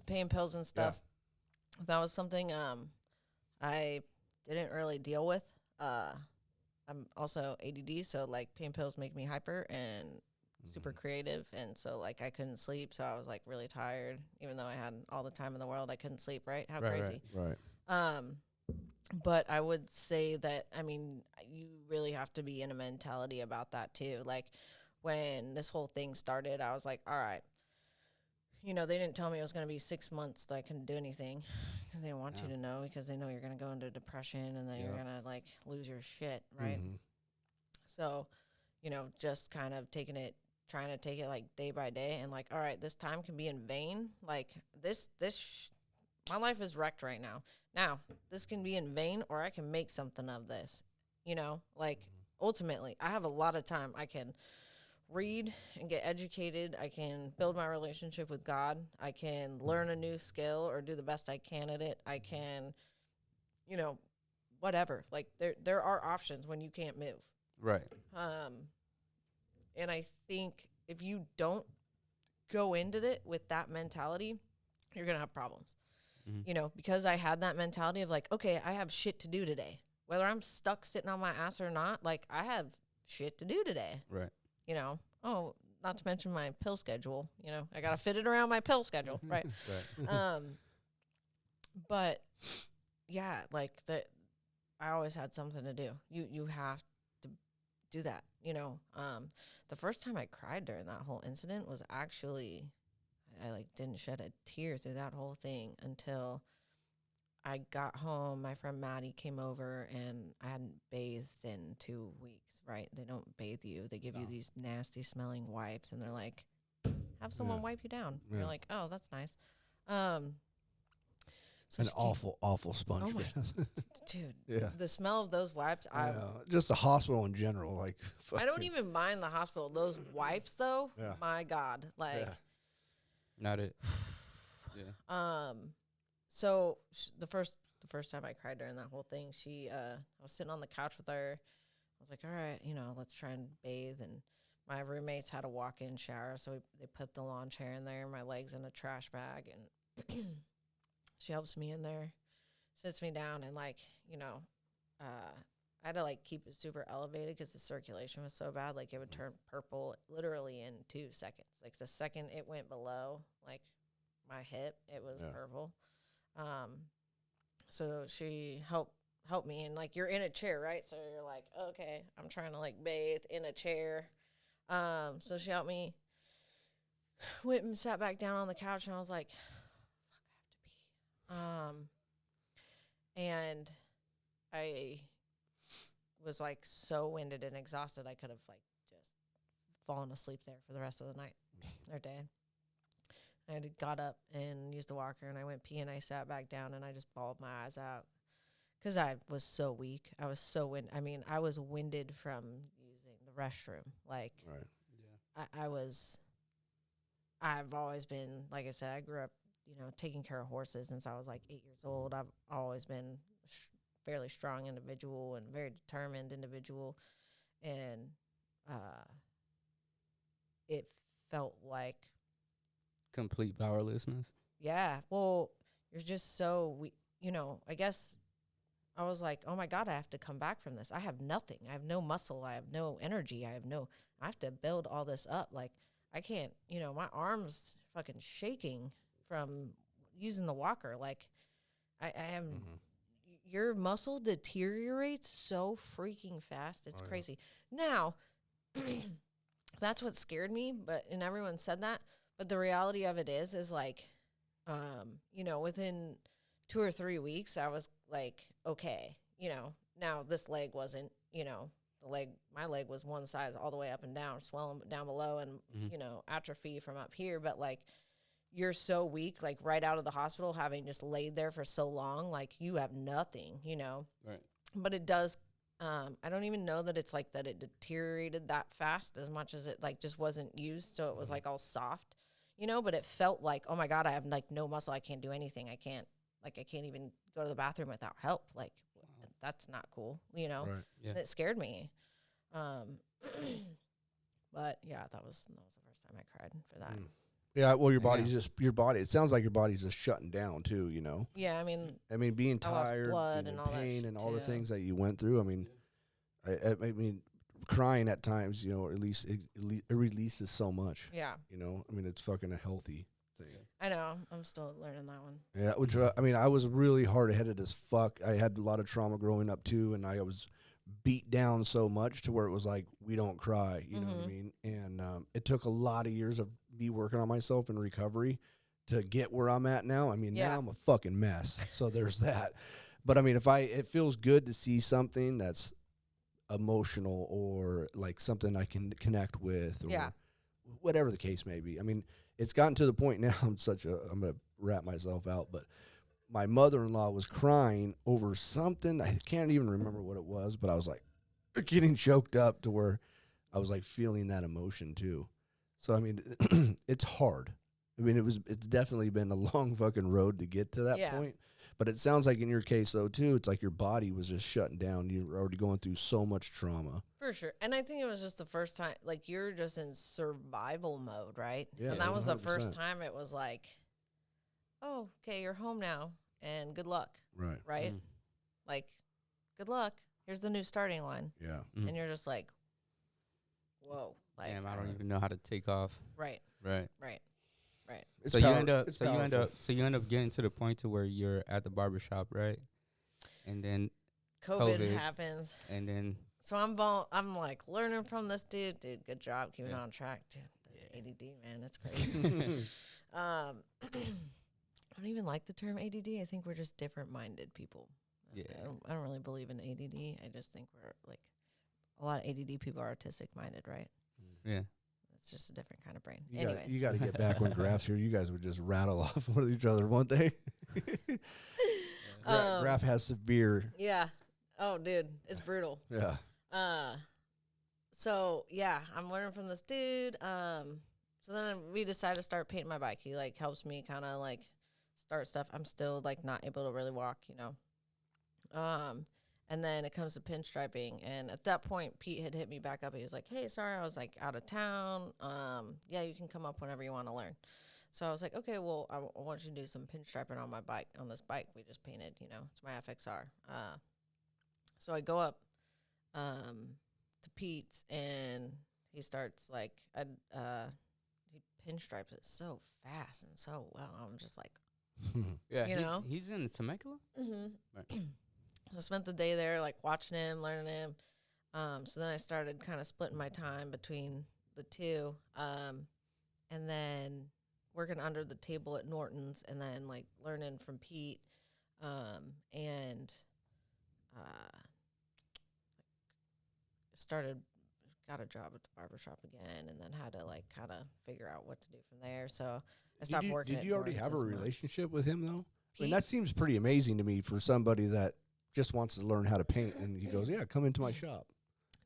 pain pills and stuff. Yeah. That was something I didn't really deal with. I'm also ADD, so like pain pills make me hyper and super creative, and so like I couldn't sleep, so I was like really tired, even though I had all the time in the world. I couldn't sleep. Right? How crazy. Right. But I would say that, I mean, you really have to be in a mentality about that too. Like when this whole thing started, I was like, all right, you know, they didn't tell me it was going to be 6 months that I couldn't do anything. They don't want you to know, because they know you're going to go into depression and then you're going to like lose your shit, right? So, you know, just kind of trying to take it like day by day, and like, all right, this time can be in vain. Like my life is wrecked right now. Now, this can be in vain, or I can make something of this, you know? Like, ultimately, I have a lot of time. I can read and get educated. I can build my relationship with God. I can learn a new skill or do the best I can at it. I can, you know, whatever. Like, there are options when you can't move. Right. And I think if you don't go into it with that mentality, you're going to have problems. You know, because I had that mentality of like, okay, I have shit to do today. Whether I'm stuck sitting on my ass or not, like, I have shit to do today. Right. You know, oh, not to mention my pill schedule. You know, I gotta fit it around my pill schedule, right? Right. But yeah, like that. I always had something to do. You have to do that. You know, the first time I cried during that whole incident was actually I like didn't shed a tear through that whole thing until I got home. My friend Maddie came over and I hadn't bathed in 2 weeks. Right? They don't bathe you. They give you No. these nasty smelling wipes, and they're like, "Have someone Yeah. wipe you down." Yeah. You're like, "Oh, that's nice." Um, so An she came- awful sponge. Oh my bath. dude, Yeah. the smell of those wipes, I know. Just the hospital in general, like. I don't fucking- even mind the hospital. Those wipes, though, Yeah. my God, like, Yeah. Not it. Yeah. So the first time I cried during that whole thing, I was sitting on the couch with her. I was like, all right, you know, let's try and bathe. And my roommates had a walk-in shower, so they put the lawn chair in there, my legs in a trash bag, and she helps me in there, sits me down, and like, you know, I had to like keep it super elevated because the circulation was so bad. Like it would turn purple literally in 2 seconds. Like the second it went below like my hip, it was purple. So she helped me, and like you're in a chair, right? So you're like, okay, I'm trying to like bathe in a chair. So she helped me. Went and sat back down on the couch, and I was like, fuck, I have to pee. And I was like so winded and exhausted I could have like just fallen asleep there for the rest of the night or day. I had got up and used the walker, and I went pee, and I sat back down, and I just bawled my eyes out because I was so weak. I was so I was winded from using the restroom. Like, Right. Yeah. I've always been, like I said, I grew up, you know, taking care of horses since I was like 8 years old. I've always been fairly strong individual and very determined individual, and it felt like Complete powerlessness. yeah, well, you're just so you know, I guess I was like, oh my God, I have to come back from this. I have nothing. I have no muscle. I have no energy. I have to build all this up. Like I can't, you know, my arms fucking shaking from using the walker. Like I am, your muscle deteriorates so freaking fast. It's crazy. Now, that's what scared me, and everyone said that, but the reality of it is like, you know, within 2 or 3 weeks, I was like, okay, you know, now this leg wasn't, you know, my leg was one size all the way up and down, swelling down below and, you know, atrophy from up here. But like, you're so weak, like right out of the hospital, having just laid there for so long, like you have nothing, you know? Right. But it does, I don't even know that it's like that it deteriorated that fast as much as it like just wasn't used. So it was like all soft, you know, but it felt like, oh my God, I have like no muscle. I can't do anything. I can't even go to the bathroom without help. Like that's not cool, you know? Right. Yeah. And it scared me. But yeah, that was the first time I cried for that. Yeah, well, your Yeah. body's it sounds like your body's just shutting down too, you know? Yeah, I mean, being I lost tired, blood being and in all that pain, shit and all the too. things that you went through. I mean, I mean, crying at times, you know, or at least it releases so much. yeah, You know, I mean, it's fucking a healthy thing. I know. I'm still learning that one. Yeah, which I mean, I was really hard headed as fuck. I had a lot of trauma growing up too, and I was beat down so much to where it was like, we don't cry. You know what I mean? And it took a lot of years of me working on myself in recovery to get where I'm at now. I mean, Yeah. now I'm a fucking mess. So there's that. But I mean, it feels good to see something that's emotional or like something I can connect with, or Yeah. whatever the case may be. I mean, it's gotten to the point now, I'm going to wrap myself out, but my mother-in-law was crying over something. I can't even remember what it was, but I was like getting choked up to where I was like feeling that emotion too. So, I mean, it's hard. I mean, it's definitely been a long fucking road to get to that point. But it sounds like in your case, though, too, it's like your body was just shutting down. You were already going through so much trauma. For sure. And I think it was just the first time, like, you're just in survival mode, right? Yeah, and that was the 100%. first time it was like, oh, okay, you're home now, and good luck, Right. right? Like, good luck. Here's the new starting line. Yeah. And you're just like, whoa. Like, Damn, I don't even know how to take off. Right. Right. It's So you power- end up. it's So you end powerful. up. So you end up getting to the point to where you're at the barbershop, right? And then COVID happens. And then So I'm like learning from this dude. Dude, good job keeping on track, dude. The ADD, man, it's crazy. I don't even like the term ADD. I think we're just different-minded people. Yeah. I don't really believe in ADD. I just think we're like a lot of ADD people are autistic-minded, right? yeah. It's just a different kind of brain. You got to get back when Graph's here. You guys would just rattle off one of each other, won't they? Graph has severe. Yeah. Oh, dude, it's brutal. Yeah. So yeah, I'm learning from this dude. So then we decided to start painting my bike. He like helps me kind of like start stuff. I'm still like not able to really walk, you know. And then it comes to pinstriping, and at that point, Pete had hit me back up. He was like, "Hey, sorry, I was like out of town. Yeah, you can come up whenever you want to learn." So I was like, "Okay, well, I want you to do some pinstriping on my bike, on this bike we just painted. You know, it's my FXR." So I go up to Pete's, and he starts like, he pinstripes it so fast and so well. I'm just like, Yeah. You know? He's in Temecula. mm-hmm. Right. So I spent the day there, like watching him, learning him. So then I started kind of splitting my time between the two, and then working under the table at Norton's, and then like learning from Pete, and got a job at the barbershop again, and then had to like kind of figure out what to do from there. So I stopped working. Did at you already Norton's have a as much. relationship with him though? I mean, Pete? that seems pretty amazing to me for somebody that just wants to learn how to paint, and he goes, "Yeah, come into my shop."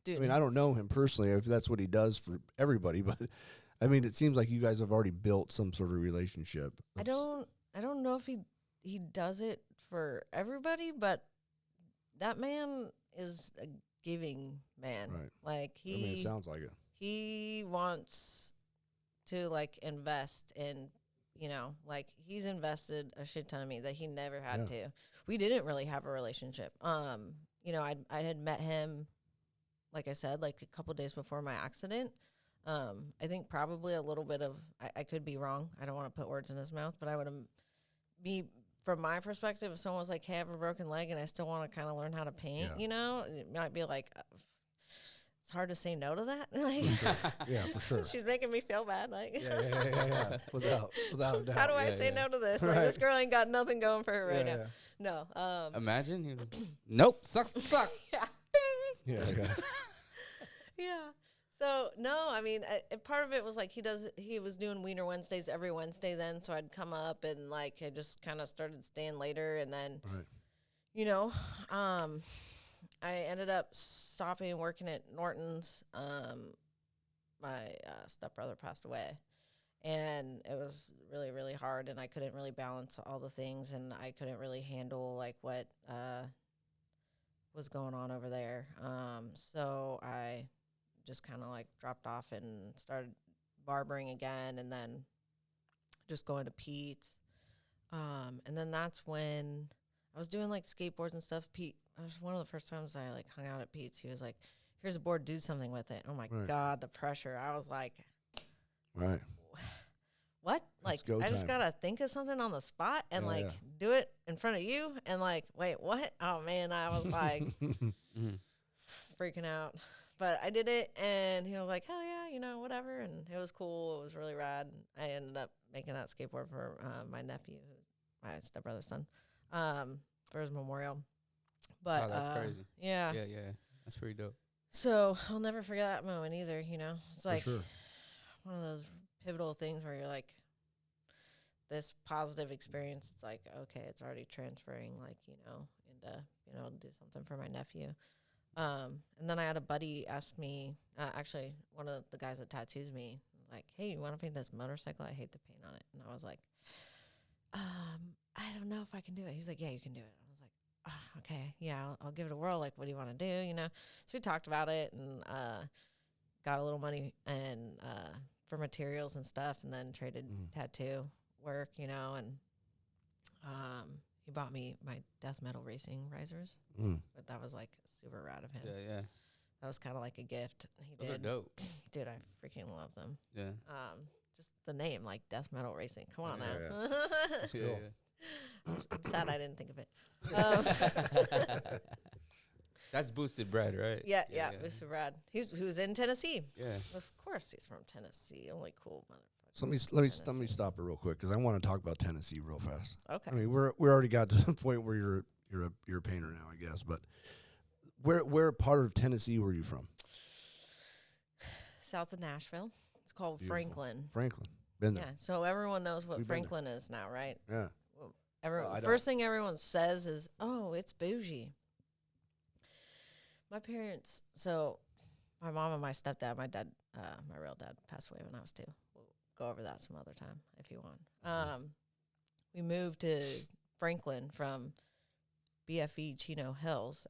Dude, I mean, I don't know him personally, if that's what he does for everybody, but I mean, it seems like you guys have already built some sort of relationship. I don't know if he does it for everybody, but that man is a giving man. Right. Like I mean, it sounds like it. he wants to like invest in, you know, like he's invested a shit ton of me that he never had to. We didn't really have a relationship. You know, I had met him, like I said, like a couple days before my accident. I think probably a little bit of, I could be wrong. I don't want to put words in his mouth, but I would be, from my perspective, if someone was like, "Hey, I have a broken leg and I still want to kind of learn how to paint," you know, it might be like, it's hard to say no to that. Like, Yeah, for sure. she's making me feel bad. Like, Yeah. Without a doubt. how do I say no to this? Like, this girl ain't got nothing going for her right now. Yeah. No. Imagine. Nope. Sucks to suck. Yeah. Yeah. Yeah. So no, I mean, part of it was like he was doing Wiener Wednesdays every Wednesday then, so I'd come up and like I just kind of started staying later, and then, Right. you know, I ended up stopping working at Norton's. My stepbrother passed away, and it was really, really hard, and I couldn't really balance all the things, and I couldn't really handle like what was going on over there. So I just kind of like dropped off and started barbering again, and then just going to Pete's. And then that's when I was doing like skateboards and stuff. Pete, it was one of the first times I like hung out at Pete's. He was like, "Here's a board, do something with it." Oh my God, the pressure. I was like, Right. what? Like, I just gotta think of something on the spot and do it in front of you, and like, wait, what? Oh man, I was like freaking out. But I did it, and he was like, "Hell yeah, you know, whatever." And it was cool. It was really rad. I ended up making that skateboard for my nephew, my stepbrother's son, for his memorial. But that's crazy. Yeah. Yeah. That's pretty dope. So I'll never forget that moment either. You know, it's like sure. one of those pivotal things where you're like, this positive experience. It's like, okay, it's already transferring, like, you know, into being able to do something for my nephew. And then I had a buddy ask me, actually, one of the guys that tattoos me, was like, "Hey, you want to paint this motorcycle? I hate the paint on it." And I was like, I don't know if I can do it. He's like, "Yeah, you can do it." I was like, "Oh, okay, yeah, I'll give it a whirl. Like, what do you want to do?" You know? So we talked about it and got a little money and for materials and stuff, and then traded tattoo work, you know, and he bought me my death metal racing risers. But that was like super rad of him. Yeah. that was kind of like a gift. He Those did. are dope. Dude, I freaking love them. Yeah. Just the name, like Death Metal Racing. Come on Yeah, now. That's Yeah, cool. I'm sad I didn't think of it. That's Boosted Bread, right? Yeah, Mr. Brad. He was in Tennessee. Yeah. Of course, he's from Tennessee. Only cool motherfucker. So let me stop it real quick because I want to talk about Tennessee real fast. Okay. I mean, we already got to the point where you're a painter now, I guess. But where part of Tennessee were you from? South of Nashville. It's called Beautiful. Franklin. Franklin. Been there. Yeah. So everyone knows what We've been Franklin is now, right? Yeah. Everyone, I don't. first thing everyone says is, "Oh, it's bougie." My parents, so my mom and my stepdad, my dad, my real dad, passed away when I was 2. We'll go over that some other time if you want. We moved to Franklin from BFE Chino Hills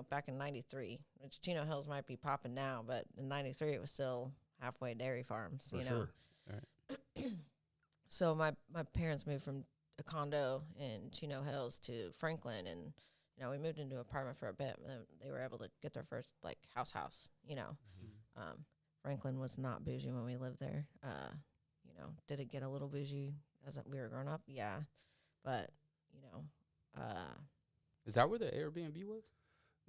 back in '93. Which Chino Hills might be popping now, but in '93 it was still halfway dairy farms. For sure. So my parents moved from a condo in Chino Hills to Franklin, and we moved into an apartment for a bit, and then they were able to get their first house. Franklin was not bougie when we lived there. Did it get a little bougie as we were growing up? Yeah, but Is that where the Airbnb was?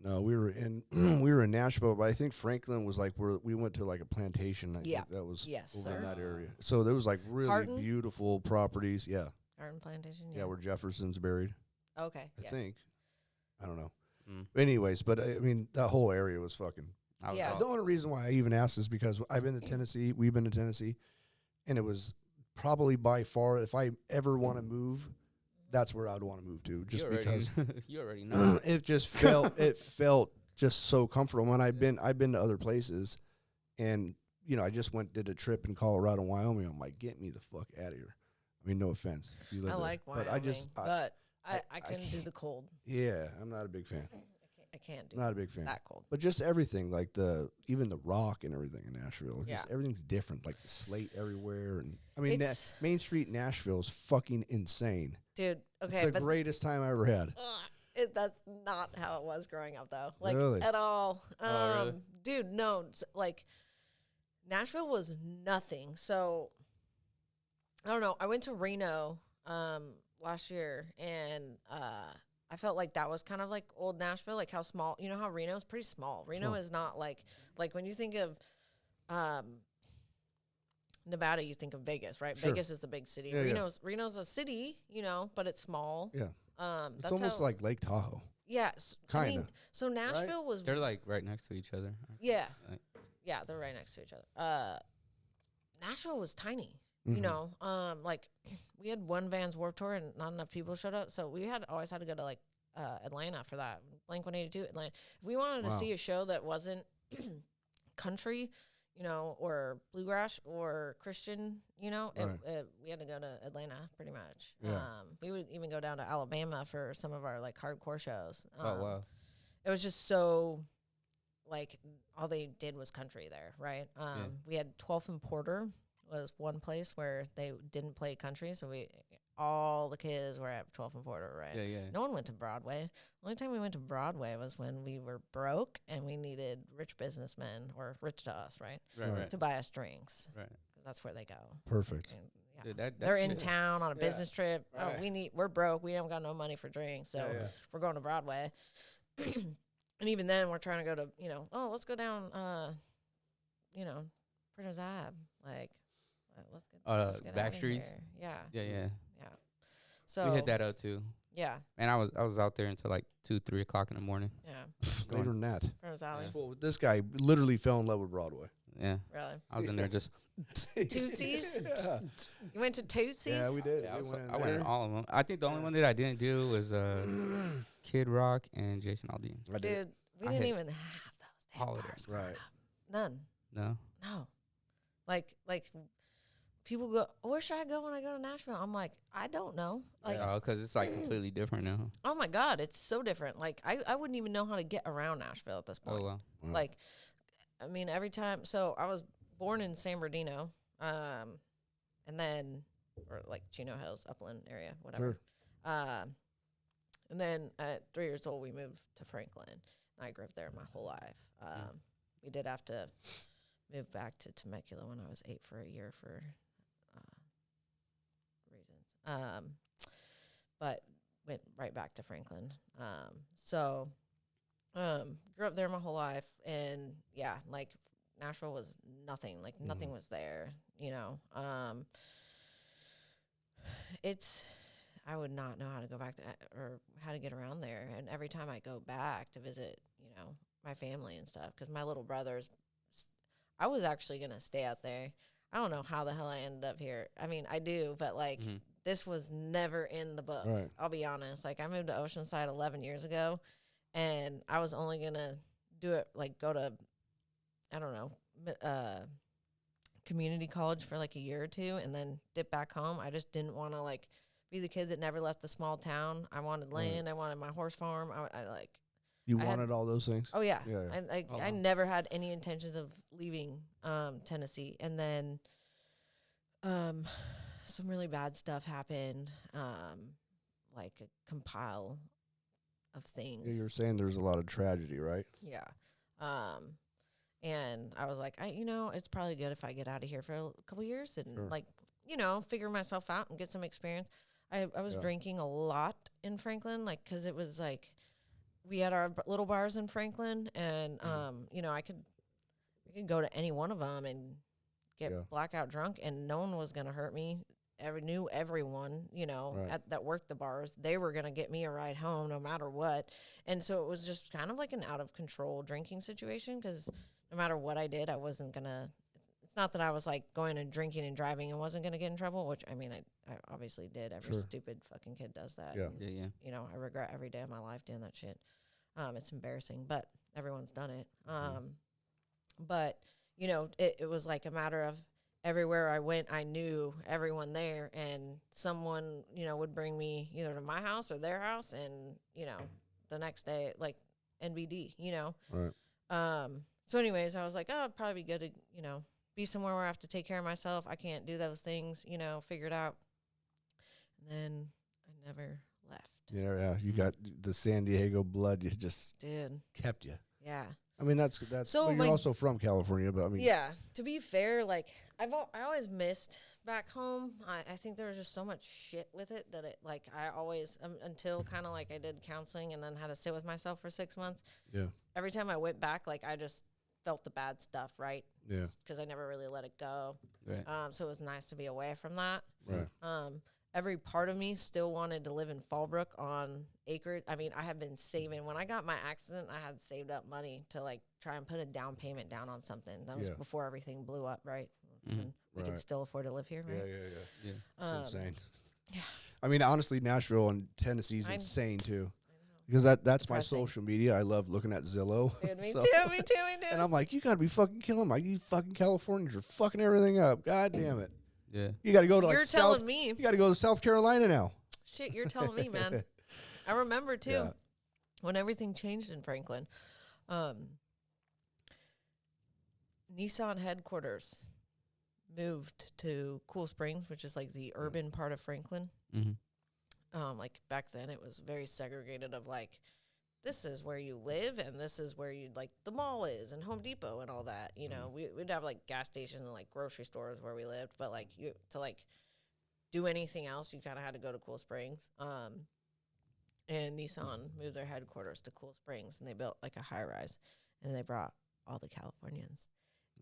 No, we were in Nashville, but I think Franklin was like where we went to like a plantation. I think that was over in that area. So there was like really Hardin? beautiful properties. Yeah. Garden Plantation. Yeah, where Jefferson's buried. Okay. I think. I don't know. Mm. Anyways, but I mean that whole area was fucking. Yeah. The only reason why I even asked is because I've been to Tennessee. We've been to Tennessee, and it was probably by far, if I ever want to move, that's where I'd want to move to, just because you already know. it just felt just so comfortable. And I've been to other places, and I just did a trip in Colorado and Wyoming. I'm like, get me the fuck out of here. I mean, no offense. If you live I there. like Wyoming, but I couldn't do the cold. Yeah, I'm not a big fan. I can't do Not a big fan. that cold. But just everything, like even the rock and everything in Nashville, just everything's different. Like the slate everywhere, and I mean, Main Street Nashville is fucking insane, dude. Okay, it's the greatest time I ever had. That's not how it was growing up, though. Like Really? at all. Really? Dude, no. Like Nashville was nothing. So I don't know. I went to Reno last year, and I felt like that was kind of like old Nashville, like how small. You know how Reno is pretty small. Reno is not like when you think of Nevada, you think of Vegas, right? Sure. Vegas is a big city. Yeah, Reno's a city, but it's small. Yeah, That's it's almost like Lake Tahoe. Yes. Kinda. I mean, so Nashville was They're like right next to each other. yeah. Like, Yeah, they're right next to each other. Nashville was tiny. Mhm. Like we had one Vans Warped Tour and not enough people showed up, so we always had to go to like Atlanta for that. Blink-182 Atlanta. If we wanted to see a show that wasn't country, or bluegrass or Christian, we had to go to Atlanta pretty much. Yeah. We would even go down to Alabama for some of our like hardcore shows. oh wow. It was just so like all they did was country there, right? We had 12th and Porter was one place where they didn't play country, so all the kids were at 12th and Porter, right? Yeah, yeah. No one went to Broadway. The only time we went to Broadway was when we were broke and we needed rich businessmen, or rich to us, right? Right. To buy us drinks. Right. 'Cause that's where they go. Perfect. And, yeah. Dude, that They're in shit- town on a business trip. Right. Oh, we're broke. We haven't got no money for drinks, so we're going to Broadway. And even then, we're trying to go to, let's go down, Printer's Ave. Like, let's get back outta streets? here. Yeah. Yeah. So We hit that up too. Yeah. Man, I was out there until like 2-3 o'clock in the morning. Yeah. Later than that. Printer's Alley. Well, this guy literally fell in love with Broadway. Yeah. Really? I was in there just. Tootsies? Yeah. You went to Tootsies? Yeah, we did. Yeah, We went in I went in there. all of them. I think the only one that I didn't do was Kid Rock and Jason Aldean. I did. Dude, we I didn't hit even have those damn all of bars them. growing Right. up. None. No. No. Like people go, where should I go when I go to Nashville? I'm like, I don't know. Like, Oh, because it's like completely different now. oh my God, it's so different. Like, I wouldn't even know how to get around Nashville at this point. Oh, wow. Wow. Like, I mean, every time. So I was born in San Bernardino, and then, or like Chino Hills, Upland area, whatever. Sure. And then at 3 years old, we moved to Franklin. I grew up there my whole life. we did have to move back to Temecula when I was 8 for a year for reasons. But went right back to Franklin. Grew up there my whole life, and yeah, like Nashville was nothing. Like nothing was there, you know. I would not know how to go back to or how to get around there. And every time I go back to visit, you know, my family and stuff, because my little brother's, I was actually gonna stay out there. I don't know how the hell I ended up here. I mean, I do, but like this was never in the books. Right. I'll be honest. Like I moved to Oceanside 11 years ago, and I was only gonna do it like go to, I don't know, community college for like a year or two, and then dip back home. I just didn't want to like be the kid that never left the small town. I wanted land. I wanted my horse farm. I like. You I wanted all those things? Oh yeah. Yeah. I never had any intentions of leaving Tennessee, and then some really bad stuff happened, like a compile of things. Yeah, you're saying there's a lot of tragedy, right? Yeah. And I was like, it's probably good if I get out of here for a couple years and like, figure myself out and get some experience. I was drinking a lot in Franklin, like, cause it was like, we had our little bars in Franklin, and, I could go to any one of them and get blackout drunk, and no one was going to hurt me. Knew everyone, that worked the bars. They were going to get me a ride home no matter what. And so it was just kind of like an out of control drinking situation, because no matter what I did, I wasn't going to, it's not that I was like going and drinking and driving and wasn't going to get in trouble, which I mean, I obviously did. Every stupid fucking kid does that. Yeah. And, I regret every day of my life doing that shit. It's embarrassing, but everyone's done it. But, it was like a matter of everywhere I went, I knew everyone there, and someone, would bring me either to my house or their house, and, the next day, like NBD, Right. So anyways, I was like, oh, it'd probably be good to, be somewhere where I have to take care of myself. I can't do those things, figure it out. And then I never left. Yeah. You got the San Diego blood. You just kept you. Yeah. I mean, that's. So but you're also from California, but I mean. Yeah. To be fair, like I always missed back home. I think there was just so much shit with it that it like I always until kind of like I did counseling and then had to sit with myself for 6 months. Yeah. Every time I went back, like I just felt the bad stuff, right? Yeah. Because I never really let it go. Right. So it was nice to be away from that. Right. Every part of me still wanted to live in Fallbrook on acreage. I mean, I have been saving. When I got my accident, I had saved up money to like try and put a down payment down on something. That was before everything blew up, right? And we could still afford to live here, right? Yeah. It's insane. Yeah. I mean, honestly, Nashville and Tennessee's insane too. I know. Because that's Depressing. my social media. I love looking at Zillow. Dude, me So- too, me too. And I'm like, you got to be fucking killing me. You fucking Californians are fucking everything up. God damn it. Yeah. You got to go to You're like telling South. me. You got to go to South Carolina now. Shit, you're telling me, man. I remember too Yeah. when everything changed in Franklin. Nissan headquarters moved to Cool Springs, which is like the urban part of Franklin. Like back then it was very segregated of like, this is where you live and this is where you like the mall is and Home Depot and all that. We'd have like gas stations and like grocery stores where we lived, but like you to like do anything else, you kind of had to go to Cool Springs. And Nissan moved their headquarters to Cool Springs, and they built like a high rise, and they brought all the Californians,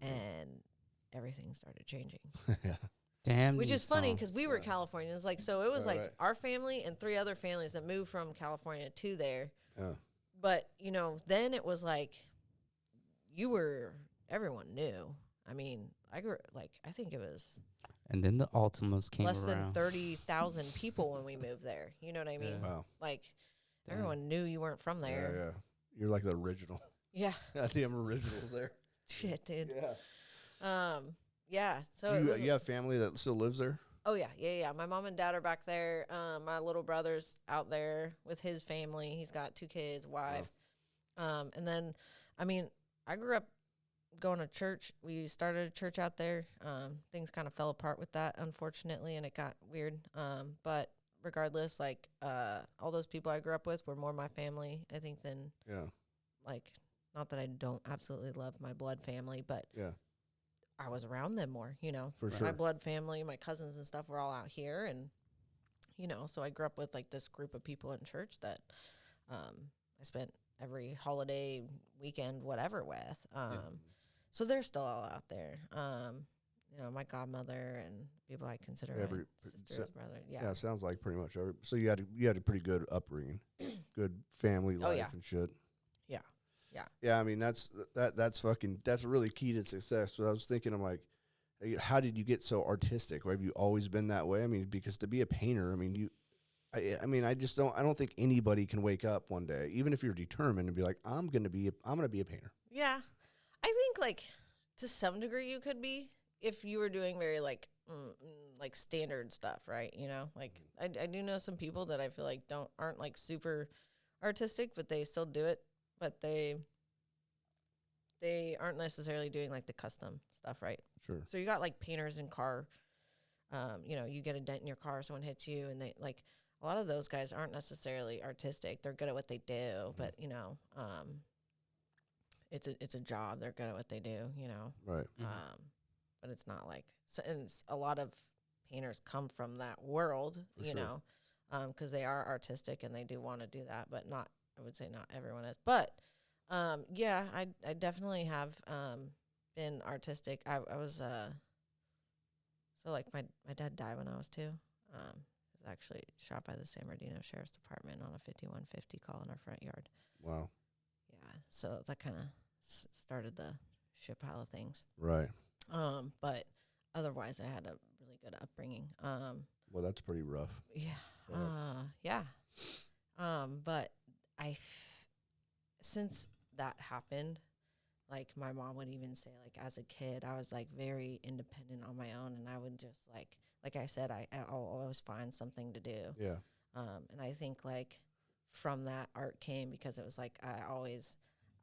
and everything started changing. Yeah. Damn. Which these is funny songs. because we were Californians, like so it was Right, like right. our family and 3 other families that moved from California to there. Yeah. But then it was like everyone knew. I mean, I think it was And then the Altimas came less around. than 30,000 people when we moved there. You know what I mean? Yeah. Wow. Like Damn. everyone knew you weren't from Yeah, there. yeah. You're like the original. Yeah. Damn originals there. Shit, dude. Yeah. Yeah. So it was, You have family that still lives there? oh yeah. My mom and dad are back there. My little brother's out there with his family. He's got 2 kids, wife. And then, I mean, I grew up going to church. We started a church out there. Things kind of fell apart with that, unfortunately, and it got weird. But regardless, like all those people I grew up with were more my family, I think, than Yeah. like not that I don't absolutely love my blood family, but Yeah, I was around them more, you know. for My sure. blood family, my cousins and stuff were all out here, and you know, so I grew up with like this group of people in church that I spent every holiday, weekend, whatever with. So they're still all out there. You know, my godmother and people I consider Every my sister's brother. Yeah. yeah, sounds like pretty much. So you had a pretty good upbringing, good family Oh, life yeah. and shit. Yeah. Yeah. Yeah, I mean that's really key to success. So I was thinking, I'm like, how did you get so artistic? Or have you always been that way? I mean, because to be a painter, I mean, I mean, I don't think anybody can wake up one day, even if you're determined, and be like, I'm gonna be a painter. Yeah. I think like to some degree you could be if you were doing very like standard stuff, right? You know, like I do know some people that I feel like aren't like super artistic, but they still do it, but they aren't necessarily doing like the custom stuff, right? Sure. So you got like painters in car, you know, you get a dent in your car, someone hits you, and they like a lot of those guys aren't necessarily artistic. They're good at what they do, but you know, it's a job. They're good at what they do, you know. Right. But it's not like so, and a lot of painters come from that world, For you sure. know, because they are artistic and they do want to do that, but not. I would say not everyone is, but yeah, I definitely have been artistic. I was so like my dad died when I was 2. He was actually shot by the San Bernardino Sheriff's Department on a 5150 call in our front yard. Wow. Yeah, so that kind of started the shit pile of things. Right. But otherwise, I had a really good upbringing. Well, that's pretty rough. Yeah. Fuck. Yeah. But since that happened, like my mom would even say, like as a kid, I was like very independent on my own, and I would just like I said, I'll always find something to do. Yeah. And I think like from that art came because it was like I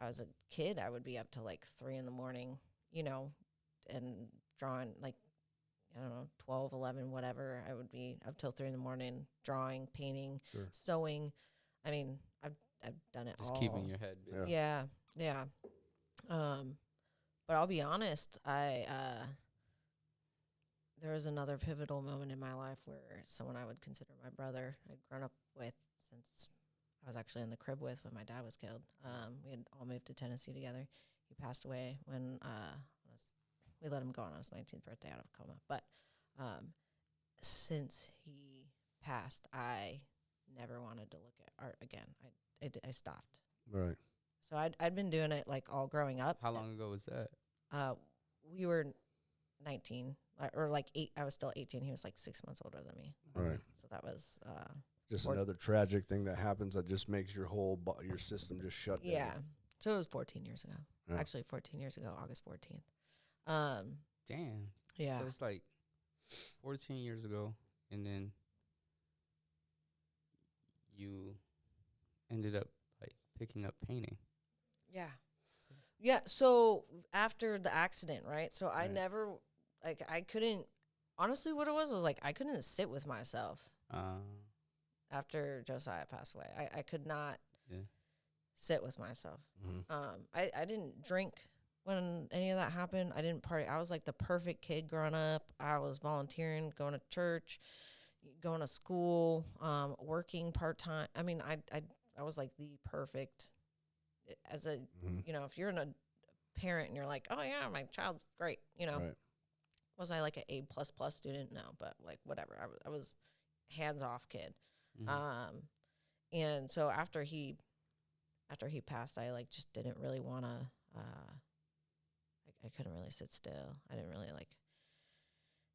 was a kid, I would be up till like 3 a.m, you know, and drawing like, I don't know, 12, 11, whatever. I would be up till 3 a.m, drawing, painting, Sure. sewing. I mean, I've done it Just all. keeping your head busy. Yeah. But I'll be honest, there was another pivotal moment in my life where someone I would consider my brother, I'd grown up with since I was actually in the crib with when my dad was killed. We had all moved to Tennessee together. He passed away when we let him go on his 19th birthday out of a coma. But since he passed, I never wanted to look at art again. I stopped. Right. So I'd been doing it like all growing up. How long ago was that? We were 19 or like 8. I was still 18. He was like 6 months older than me. Right. So that was Just another tragic thing that happens that just makes your whole your system just shut down. yeah. So it was 14 years ago. Yeah. Actually, 14 years ago, August 14th. Damn. Yeah. So it's like 14 years ago, and then you ended up like picking up painting. Yeah. Yeah. So after the accident, right? So I Right. never, like, I couldn't, honestly, what it was like, I couldn't sit with myself after Josiah passed away. I could not sit with myself. Mm-hmm. I didn't drink when any of that happened. I didn't party. I was like the perfect kid growing up. I was volunteering, going to church, going to school, working part-time. I mean, I was like the perfect, as a, you know, if you're a parent and you're like, oh yeah, my child's great, you know. Right. Was I like an A++ student? No, but like whatever. I was hands-off kid. Mm-hmm. And so after he passed, I like just didn't really want to, I couldn't really sit still. I didn't really like,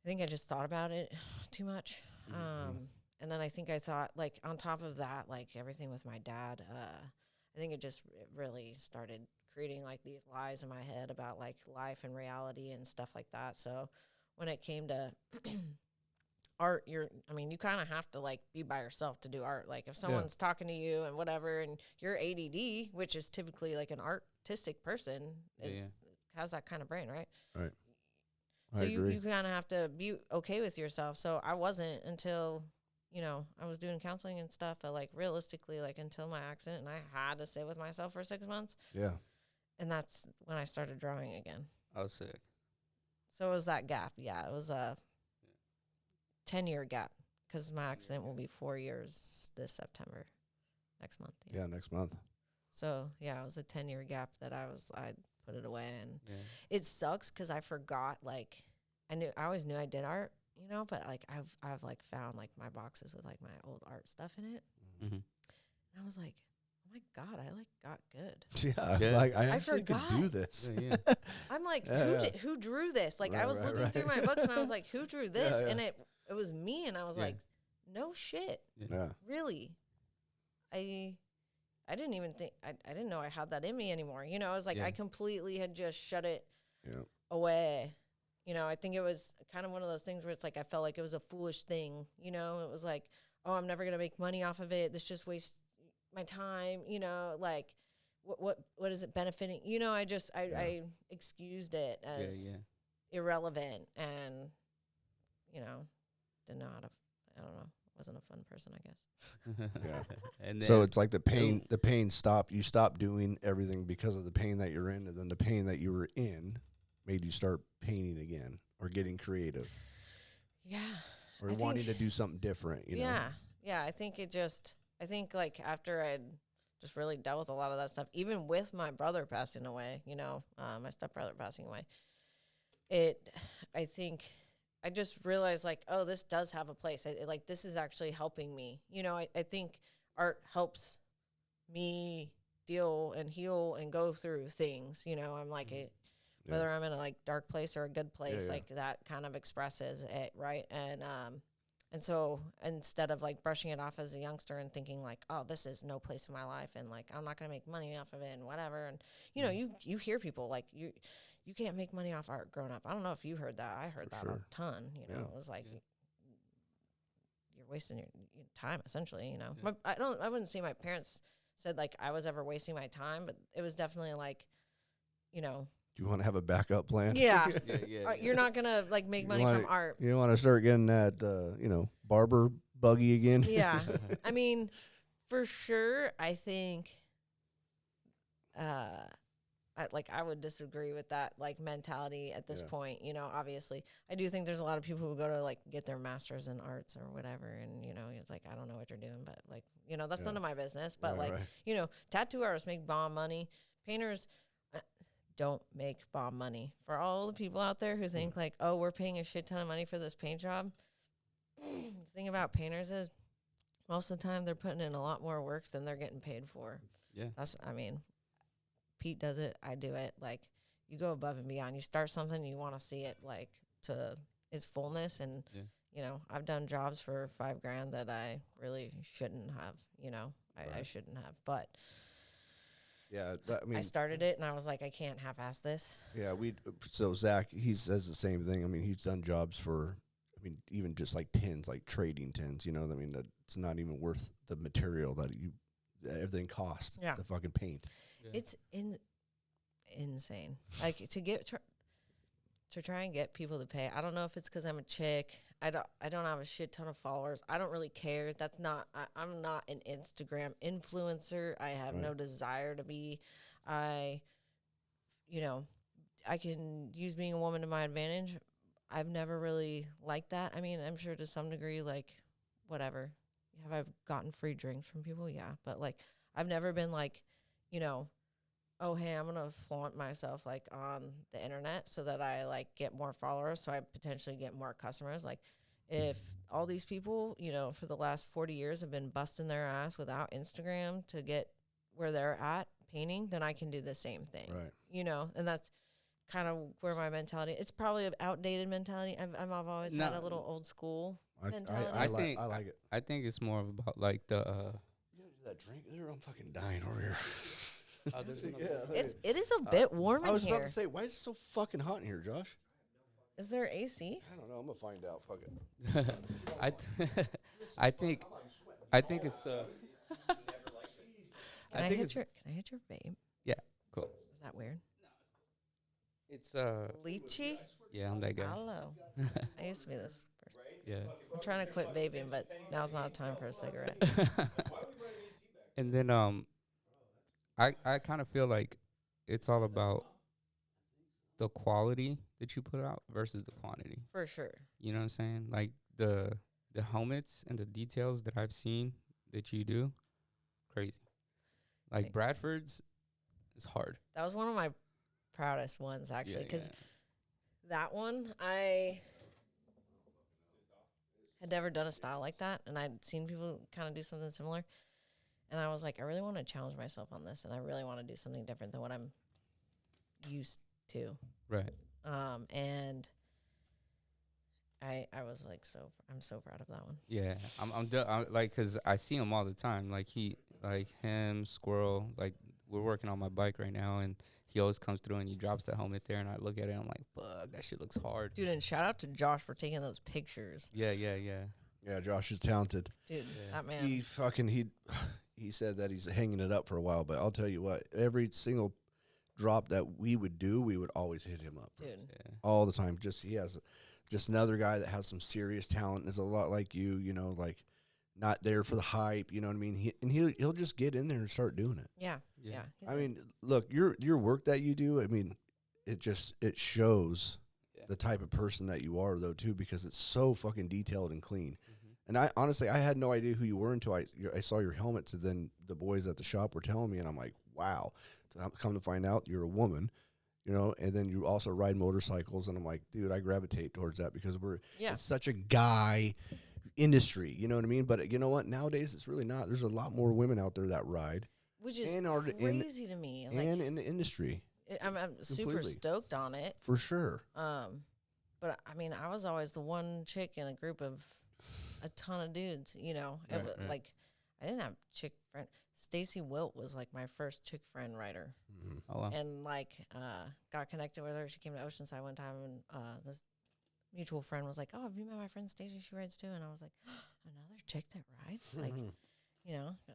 I think I just thought about it too much. And then I think I thought, like, on top of that, like everything with my dad, I think it really started creating like these lies in my head about like life and reality and stuff like that. So when it came to art, you kind of have to like be by yourself to do art. Like if someone's talking to you and whatever, and you're ADD, which is typically like an artistic person, has that kind of brain, right? Right. So you kind of have to be okay with yourself. So I wasn't until, you know, I was doing counseling and stuff, but like realistically, like until my accident, and I had to sit with myself for 6 months. Yeah. and that's when I started drawing again. I was sick. So it was that gap. Yeah, it was a 10-year gap because my accident will be 4 years this September, next month. Yeah, next month. So yeah, it was a 10-year gap that I put it away, and Yeah. it sucks because I forgot. Like I always knew I did art, you know, but like I've like found like my boxes with like my old art stuff in it, Mm-hmm. and I was like, oh my god, I like got good. Yeah, Yeah. like I actually could do forgot. this. Yeah. I'm like, Yeah, who drew this? Like I Right, was right, looking through right. my books and I was like, who drew this? yeah. And it was me, and I was Yeah. like, no shit, Yeah. really. I didn't even think I didn't know I had that in me anymore. You know, I was like Yeah. I completely had just shut it Yeah. away. You know, I think it was kind of one of those things where it's like I felt like it was a foolish thing. You know, it was like, oh, I'm never gonna make money off of it. This just wastes my time. You know, like what is it benefiting? You know, I excused it as irrelevant, and you know, didn't know how to. I don't know. Wasn't a fun person, I guess. Yeah. And then, So it's like the pain stopped. You stopped doing everything because of the pain that you're in, and then the pain that you were in made you start painting again or getting creative Yeah. or I wanting to think- do something different. You know? Yeah. I think like after I'd just really dealt with a lot of that stuff, even with my brother passing away, you know, my stepbrother passing away, I think I just realized like, oh, this does have a place. Like this is actually helping me. You know, I think art helps me deal and heal and go through things. You know, I'm like it. Yeah. Whether I'm in a like dark place or a good place, yeah. like that kind of expresses it, right? And so instead of like brushing it off as a youngster and thinking like, oh, this is no place in my life, and like I'm not gonna make money off of it and whatever, and you know, you hear people like you can't make money off art growing up. I don't know if you heard that. I heard For that sure. a ton. You know, it was like you're wasting your time essentially. You know, I wouldn't say my parents said like I was ever wasting my time, but it was definitely like, you know. Do you want to have a backup plan? Yeah. yeah. You're not gonna like make money from art. You want to start getting that, barber buggy again? Yeah. I mean, for sure, I think, I would disagree with that like mentality at this point. You know, obviously, I do think there's a lot of people who go to like get their masters in arts or whatever, and you know, it's like I don't know what you're doing, but like you know, that's none of my business. But Right, like you know, tattoo artists make bomb money. Painters don't make bomb money. For all the people out there who think like, oh, we're paying a shit ton of money for this paint job. The thing about painters is most of the time they're putting in a lot more work than they're getting paid for. Yeah. Pete does it. I do it. Like you go above and beyond. You start something, you want to see it like to its fullness. And, you know, I've done jobs for $5,000 that I really shouldn't have, you know, I shouldn't have, but Yeah, I started it and I was like, I can't half-ass this. Yeah, so Zach, he says the same thing. I mean, he's done jobs for, even just like tins, like trading tins, you know, it's not even worth the material that everything costs to fucking paint. Yeah. It's insane. Like to try and get people to pay. I don't know if it's because I'm a chick. I don't have a shit ton of followers. I don't really care. That's not. I'm not an Instagram influencer. I have no desire to be. I can use being a woman to my advantage. I've never really liked that. I mean, I'm sure to some degree, like, whatever. Have I gotten free drinks from people? Yeah, but like, I've never been like, you know, oh, hey, I'm going to flaunt myself like on the internet so that I like get more followers. So I potentially get more customers. Like if all these people, you know, for the last 40 years have been busting their ass without Instagram to get where they're at painting, then I can do the same thing, you know, and that's kind of where my mentality, it's probably an outdated mentality. I've always had a little old school mentality. I like it. I think it's more about like the, you do that drink there? I'm fucking dying over here. It is a bit warm in here. I was about to say, why is it so fucking hot in here, Josh? Is there AC? I don't know. I'm gonna find out. Fuck it. I think it's. Can I hit your vape? Yeah, cool. Is that weird? It's lychee. Yeah, I'm that guy. Hello. I used to be this person. Yeah. I'm trying to quit vaping, but now's not a time for a cigarette. And then I kind of feel like it's all about the quality that you put out versus the quantity. For sure. You know what I'm saying? Like the helmets and the details that I've seen that you do, crazy. Like Like- Bradford's is hard. That was one of my proudest ones, actually, because yeah. that one, I had never done a style like that, and I'd seen people kind of do something similar. And I was like, I really want to challenge myself on this, and I really want to do something different than what I'm used to. Right. And I was like, I'm so proud of that one. Yeah, I'm like, cause I see him all the time. Like him, Squirrel. Like we're working on my bike right now, and he always comes through and he drops the helmet there, and I look at it, and I'm like, fuck, that shit looks hard. Dude, and shout out to Josh for taking those pictures. Yeah. Yeah, Josh is talented. Dude, Yeah. that man. He said that he's hanging it up for a while, but I'll tell you what, every single drop that we would do, we would always hit him up. Dude. Yeah. All the time. He has just another guy that has some serious talent, is a lot like you, like not there for the hype, you know what I mean? He'll just get in there and start doing it. Yeah. Yeah. He's I like- mean, look, your work that you do, I mean, it shows Yeah. the type of person that you are, though, too, because it's so fucking detailed and clean. Mm-hmm. And I honestly, I had no idea who you were until I saw your helmet. So then the boys at the shop were telling me, and I'm like, wow. So I'm come to find out you're a woman, and then you also ride motorcycles, and I'm like, dude, I gravitate towards that because it's such a guy industry, you know what I mean? But you know what? Nowadays, it's really not. There's a lot more women out there that ride, Which is and are crazy to me. Like, and in the industry I'm super completely. stoked on it. for sure. But I mean, I was always the one chick in a group of a ton of dudes, It Right, was right. like, I didn't have chick friend. Stacy Wilt was like my first chick friend writer. Mhm. Oh wow. And like, got connected with her. She came to Oceanside one time, and this mutual friend was like, "Oh, have you met my friend Stacy? She rides too." And I was like, "Another chick that rides?" Like,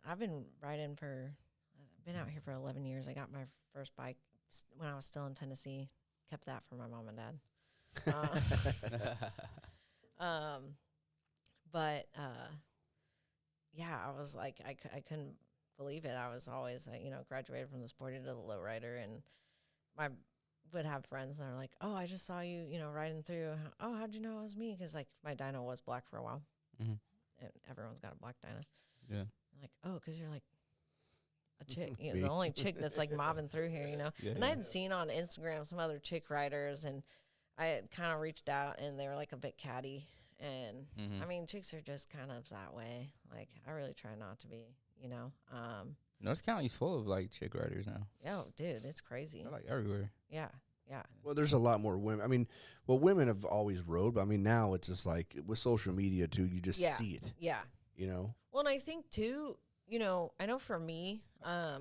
I've been riding I've been out here for 11 years. I got my first bike when I was still in Tennessee. Kept that for my mom and dad. But yeah, I was like, I couldn't believe it. I was always, graduated from the sporty to the low rider, and I would have friends that are like, "Oh, I just saw you, riding through. Oh, how'd you know it was me?" Because like my dyno was black for a while, Mm-hmm. and everyone's got a black dyno. Yeah. I'm like, oh, because you're like a chick, Me. the only chick that's like mobbing through here, Yeah, And I had seen on Instagram some other chick riders, and I had kind of reached out, and they were like a bit catty. And Mhm. I mean, chicks are just kind of that way. Like, I really try not to be, North County's full of like chick riders now. Yo, dude, it's crazy. They're like everywhere. Yeah. Well, there's a lot more women. I mean, women have always rode, but I mean, now it's just like with social media too, you just see it, Yeah. Well, and I think too, I know for me, I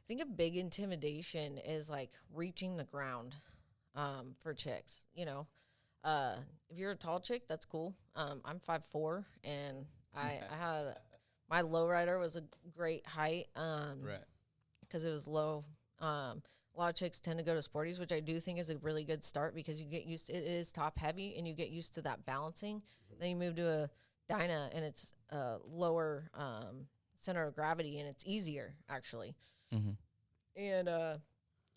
think a big intimidation is like reaching the ground for chicks. If you're a tall chick, that's cool. I'm 5'4", and I had my lowrider was a great height. Right. Because it was low. A lot of chicks tend to go to sporties, which I do think is a really good start because you get used to it is top heavy and you get used to that balancing. Then you move to a Dyna and it's a lower center of gravity and it's easier actually. Mm-hmm. And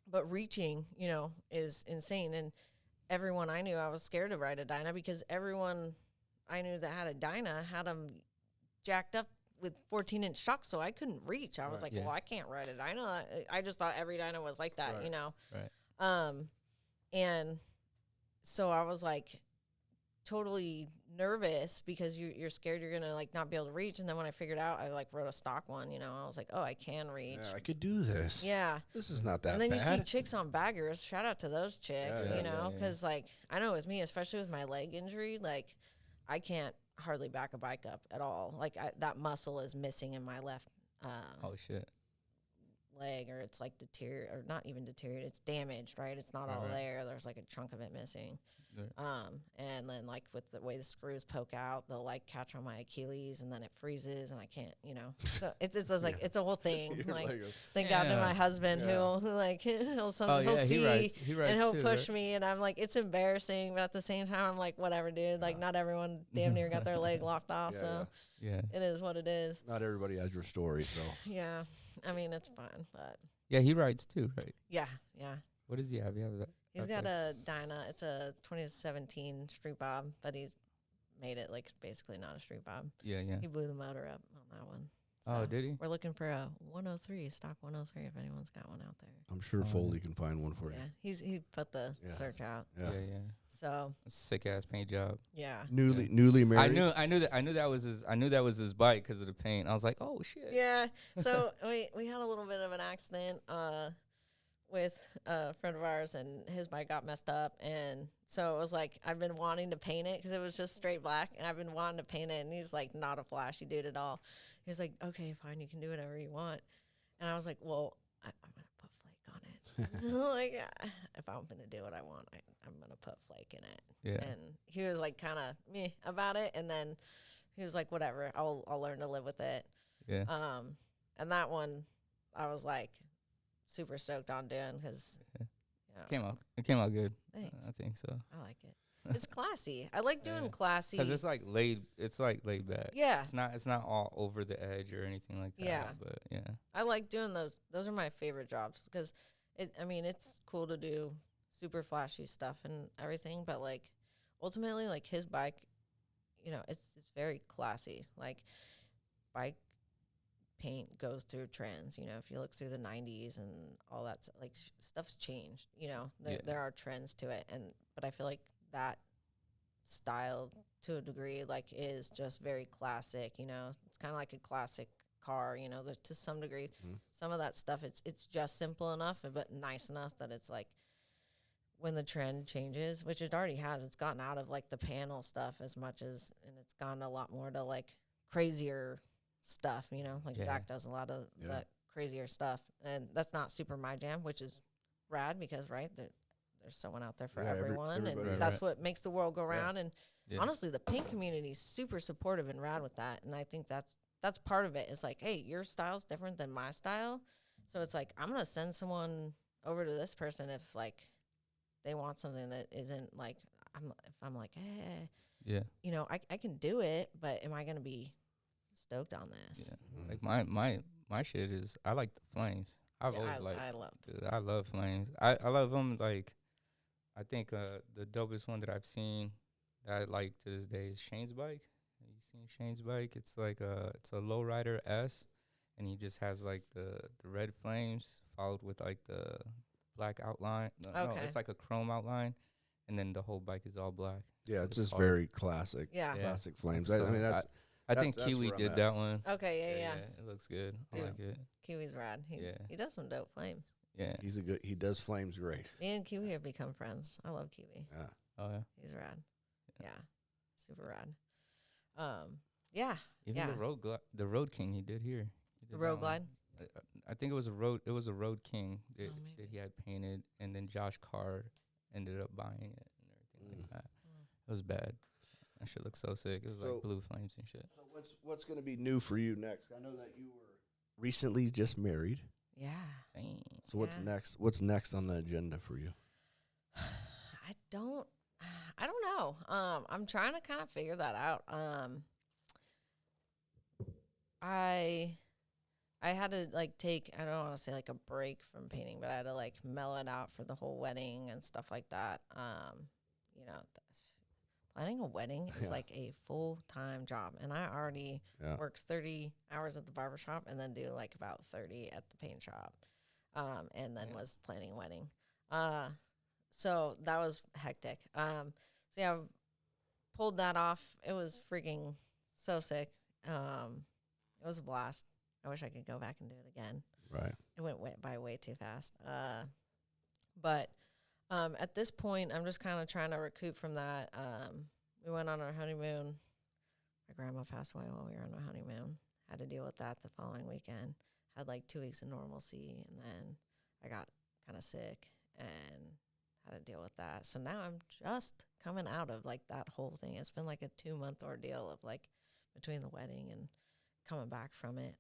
but reaching, is insane. And everyone I knew, I was scared to ride a Dyna because everyone I knew that had a Dyna had them jacked up with 14-inch shocks, so I couldn't reach. I was like, Yeah. well, I can't ride a Dyna. I just thought every Dyna was like that, Right. And so I was like totally nervous because you're scared you're gonna like not be able to reach. And then when I figured out, I like rode a stock one. I was like, oh, I can reach. Yeah, I could do this. Yeah. This is not that And then you see bad. chicks on baggers. Shout out to those chicks, Yeah, yeah. because like I know with me, especially with my leg injury, like I can't hardly back a bike up at all. Like that muscle is missing in my left Oh shit. leg, or it's like deteriorated, or not even deteriorated. It's damaged, right? It's not all Right. there. There's like a chunk of it missing. Right. And then like with the way the screws poke out, they'll like catch on my Achilles, and then it freezes, and I can't, So it's just like it's a whole thing. You're Like like thank God to Yeah. my husband Yeah. who like he'll Oh he'll yeah, see. he rides. He rides And he'll too, push right? me, and I'm like, it's embarrassing, but at the same time, I'm like, whatever, dude. Like, not everyone damn near got their leg lopped off, Yeah, so Yeah. it is what it is. Not everybody has your story, so Yeah, I mean, it's fine, but Yeah, he rides too, right? Yeah. What does he have? You have that? He's got a Dyna. It's a 2017 Street Bob, but he's made it like basically not a Street Bob. Yeah. He blew the motor up on that one. Oh, So did he? We're looking for a 103, stock 103, if anyone's got one out there. I'm sure Foley can find one for you. Yeah, he put the search out. Yeah. So Sick ass paint job. yeah. Newly married. I knew that was his bike because of the paint. I was like, oh shit. Yeah. So we had a little bit of an accident with a friend of ours, and his bike got messed up, and so it was like I've been wanting to paint it because it was just straight black, and I've been wanting to paint it, and he's like not a flashy dude at all. He was like, okay, fine, you can do whatever you want, and I was like, well, I'm gonna put flake on it. Like, if I'm gonna do what I want, I'm gonna put flake in it. Yeah. And he was like kind of meh about it, and then he was like, whatever, I'll learn to live with it. Yeah. And that one, I was like super stoked on doing because It came out good. Thanks. I think so. I like it. It's classy. I like doing classy because it's like laid back. Yeah. It's not all over the edge or anything like that. Yeah. But yeah. I like doing those. Those are my favorite jobs because it's cool to do super flashy stuff and everything, but like ultimately, like his bike, it's very classy. Like bike paint goes through trends. If you look through the 90s and all that, like stuff's changed. There are trends to it, but I feel like that style to a degree like is just very classic. It's kind of like a classic car. To some degree, some of that stuff it's just simple enough but nice enough that it's like when the trend changes, which it already has, it's gotten out of like the panel stuff as much as, and it's gone a lot more to like crazier stuff, Zach does a lot of that crazier stuff, and that's not super my jam, which is rad because there's someone out there for everyone, and that's what makes the world go round. And honestly, the paint community is super supportive and rad with that, and I think that's part of it. It's like, hey, your style's different than my style, so it's like I'm gonna send someone over to this person if like they want something that isn't like if I'm like, hey, I can do it, but am I gonna be stoked on this? Like my shit is I like the flames. I love flames. I love them. Like I think the dopest one that I've seen that I like to this day is Shane's bike. Have you seen Shane's bike? It's like it's a lowrider S, and he just has like the red flames followed with like the black outline. No, it's like a chrome outline, and then the whole bike is all black. Yeah, it's just very classic. Yeah. Classic flames. So I mean, I think Kiwi did that one. Okay, yeah. It looks good. Dude, I like it. Kiwi's rad. He does some dope flames. Yeah. He does flames great. Me and Kiwi have become friends. I love Kiwi. Yeah. Oh yeah. He's rad. Yeah. Super rad. Yeah. Even the Road King he did here. The Road Glide? I think it was a Road King that he had painted, and then Josh Carr ended up buying it and everything like that. It was bad. That shit looked so sick. It was like blue flames and shit. So what's going to be new for you next? I know that you were recently just married. Yeah. Dang. So what's next? What's next on the agenda for you? I don't know. I'm trying to kind of figure that out. I had to like take, I don't want to say like a break from painting, but I had to like mellow it out for the whole wedding and stuff like that. Planning a wedding is like a full-time job, and I already work 30 hours at the barbershop and then do like about 30 at the paint shop, and then was planning a wedding. So that was hectic. So yeah, I pulled that off. It was freaking so sick. It was a blast. I wish I could go back and do it again. Right. It went by way too fast. But at this point, I'm just kind of trying to recoup from that. We went on our honeymoon. My grandma passed away while we were on our honeymoon. Had to deal with that the following weekend. Had like 2 weeks of normalcy, and then I got kind of sick and had to deal with that. So now I'm just coming out of like that whole thing. It's been like a 2-month ordeal of like between the wedding and coming back from it.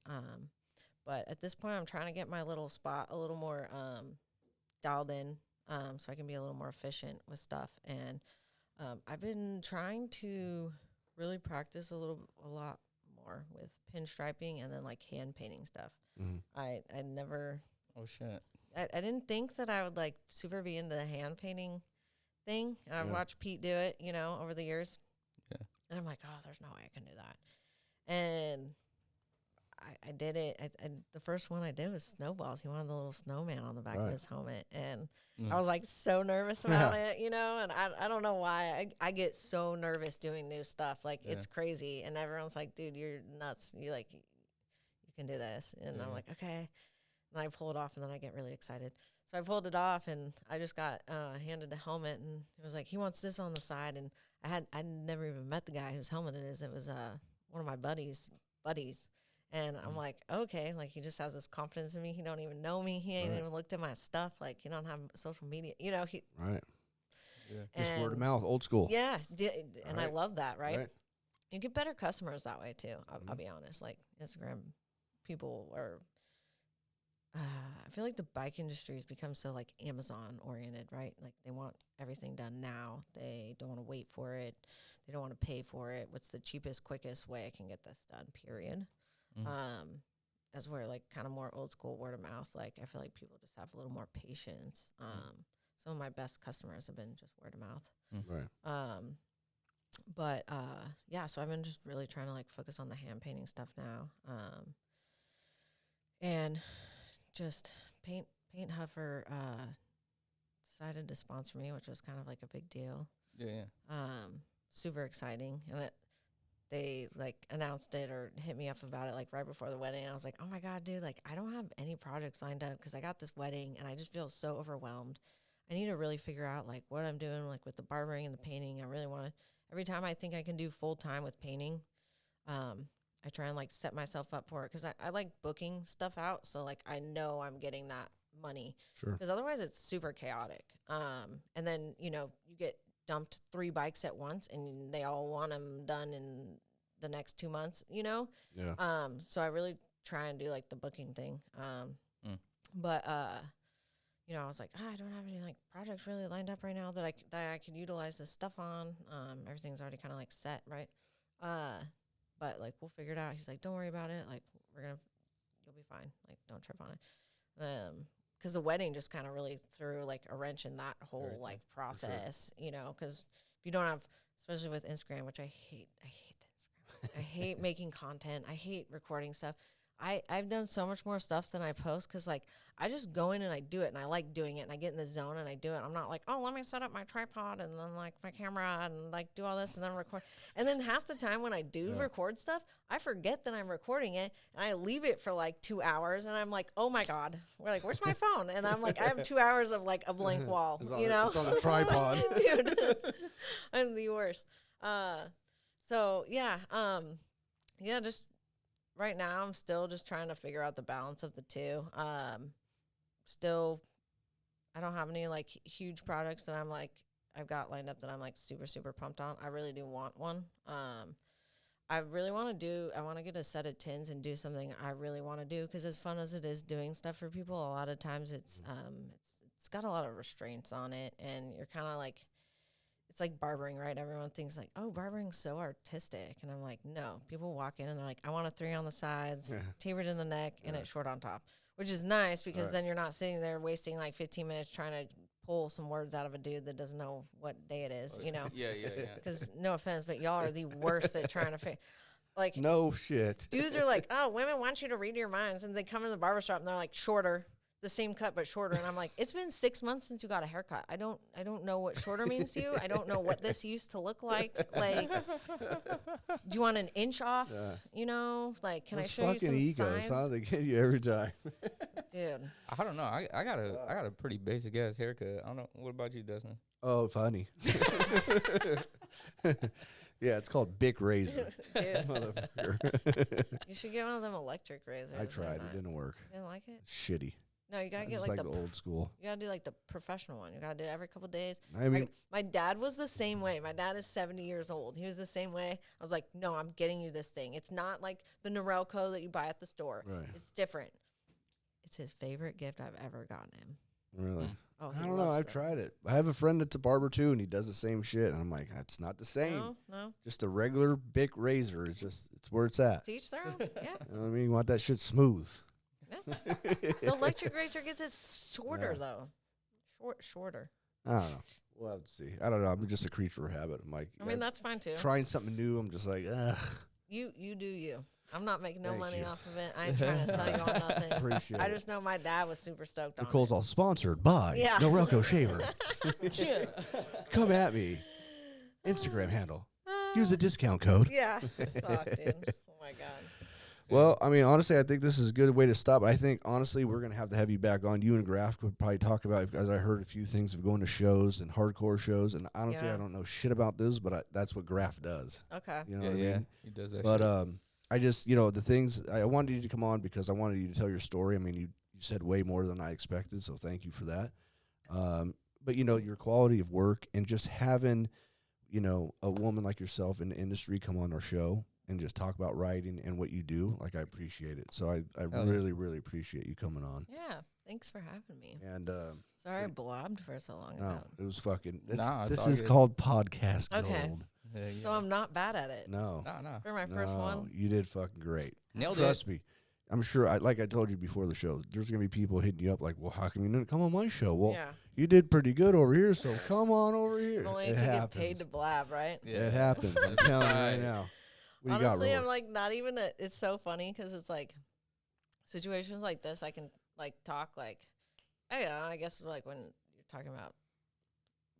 But at this point, I'm trying to get my little spot a little more dialed in, so I can be a little more efficient with stuff. And I've been trying to really practice a lot more with pinstriping and then like hand painting stuff. I never Oh shit. I didn't think that I would like super be into the hand painting thing. And I've Yeah. watched Pete do it, you know, over the years. Yeah. And I'm like, oh, there's no way I can do that. And I did it. The first one I did was snowballs. He wanted the little snowman on the back of Right. his helmet. And Mm. I was like so nervous about it, you know, and I don't know why. I get so nervous doing new stuff. Like, Yeah. it's crazy. And everyone's like, dude, you're nuts. You can do this. And I'm Yeah. like, okay. And I pull it off, and then I get really excited. So I pulled it off, and I just got handed a helmet, and it was like, he wants this on the side. And I never even met the guy whose helmet it is. It was one of my buddies. And I'm like, okay, like, he just has this confidence in me. He don't even know me. He ain't Right. even looked at my stuff. Like, he don't have social media. You know, Right. Yeah. Just word of and mouth, old school. yeah, and I Right. love that, right? Right. You get better customers that way too. I'll Mhm. be honest. Like, Instagram people are. I feel like the bike industry has become so like Amazon oriented, right? Like, they want everything done now. They don't want to wait for it. They don't want to pay for it. What's the cheapest, quickest way I can get this done? Period. Mm. As we're like kind of more old school word of mouth. Like, I feel like people just have a little more patience. Some of my best customers have been just word of mouth. Right. But yeah, so I've been just really trying to like focus on the hand painting stuff now. And just Paint Huffer decided to sponsor me, which was kind of like a big deal. Yeah. Super exciting. And they like announced it or hit me up about it like right before the wedding. I was like, oh my God, dude, like, I don't have any projects lined up because I got this wedding and I just feel so overwhelmed. I need to really figure out like what I'm doing, like with the barbering and the painting. I really want to, every time I think I can do full time with painting, I try and like set myself up for it because I like booking stuff out. So like, I know I'm getting that money Sure. because otherwise it's super chaotic. And then, you know, you get dumped 3 bikes at once and they all want them done in the next 2 months, you know? Yeah. So I really try and do like the booking thing. But, you know, I was like, I don't have any like projects really lined up right now that I could utilize this stuff on. Everything's already kind of like set, right? But like, we'll figure it out. He's like, don't worry about it. Like, you'll be fine. Like, don't trip on it. Because the wedding just kind of really threw like a wrench in that whole Everything, like for sure. process, you know, because if you don't have, especially with Instagram, which I hate the Instagram. I hate making content. I hate recording stuff. I've done so much more stuff than I post because like I just go in and I do it and I like doing it and I get in the zone and I do it. I'm not like, oh, let me set up my tripod and then like my camera and like do all this and then record. And then half the time when I do record stuff, I forget that I'm recording it and I leave it for like 2 hours and I'm like, oh my God, we're like, where's my phone? And I'm like, I have 2 hours of like a blank wall, you know? It's on the tripod. Dude, I'm the worst. So yeah, just right now I'm still just trying to figure out the balance of the two. Still, I don't have any like huge projects that I've got lined up that I'm like super, super pumped on. I really do want one. I really want to get a set of tins and do something I really want to do because as fun as it is doing stuff for people, a lot of times it's got a lot of restraints on it and you're kind of like, it's like barbering, right? Everyone thinks like, oh, barbering's so artistic. And I'm like, no. People walk in and they're like, I want a 3 on the sides, tapered in the neck, and it's short on top, which is nice because then you're not sitting there wasting like 15 minutes trying to pull some words out of a dude that doesn't know what day it is, you know? Yeah. Because no offense, but y'all are the worst at trying to figure. Like, No shit. dudes are like, oh, women want you to read your minds. And they come in the barbershop and they're like, shorter. The same cut but shorter, and I'm like, it's been 6 months since you got a haircut. I don't know what shorter means to you. I don't know what this used to look like. Like, do you want an inch off? You know, like, can Those I show you fucking some egos, size? huh? They get you every time. Dude, I don't know. I got a pretty basic ass haircut. I don't know. What about you, Dustin? Oh, funny. Yeah, it's called Bic Razor. dude, Motherfucker. you should get one of them electric razors. I tried. It didn't work. You didn't like it? Shitty. No, you gotta I get just like like the the old school. you gotta do like the professional one. You gotta do it every couple of days. I mean, My dad was the same way. My dad is 70 years old. He was the same way. I was like, no, I'm getting you this thing. It's not like the Norelco that you buy at the store. right. It's different. It's his favorite gift I've ever gotten him. Really? Oh, I he don't know. loves I've them. tried it. I have a friend that's a barber too, and he does the same shit. And I'm like, it's not the same. No. Just a regular Bic razor. It's where it's at. To each their own. Yeah. You know what I mean? You want that shit smooth. The electric razor gets it shorter Yeah. though. Shorter. I don't know. We'll have to see. I don't know. I'm just a creature of habit. I'm like, I mean, that's fine too. trying something new. I'm just like, ugh. You do you. I'm not making no Thank money you. off of it. I ain't trying to sell you on nothing. Appreciate I it. just know my dad was super stoked on Nicole's it. all sponsored by Yeah. Norelco Shaver. Yeah. Come at me. Instagram handle. Use the discount code. Yeah. Fuck, dude. Oh my god. Well, I mean, honestly, I think this is a good way to stop. I think, honestly, we're going to have you back on. You and Graf would probably talk about, as I heard a few things of going to shows and hardcore shows. And honestly, Yeah. I don't know shit about this, but that's what Graf does. Okay. You know yeah, what I yeah. mean? He does that But shit. I just, the things, I wanted you to come on because I wanted you to tell your story. I mean, you said way more than I expected, so thank you for that. But, your quality of work and just having, a woman like yourself in the industry come on our show and just talk about writing and what you do, like, I appreciate it. So I yeah. really, really appreciate you coming on. Yeah. Thanks for having me. And Sorry I blobbed for so long. no, about it was fucking, Nah, it's this all is good. called podcast Okay. gold. Yeah, it. So I'm not bad at it. No. Nah. For my first No, one. you did fucking great. Nailed Trust me. I'm sure, like I told you before the show, there's going to be people hitting you up like, well, how come you didn't come on my show? Well, Yeah. you did pretty good over here, so come on over here. Only It if you get happens. paid to blab, right? Yeah. It happens. I'm telling you right Right. now. What Honestly, you got, I'm Roller? like not even it's so funny because it's like situations like this I can like talk like, oh yeah, I guess like when you're talking about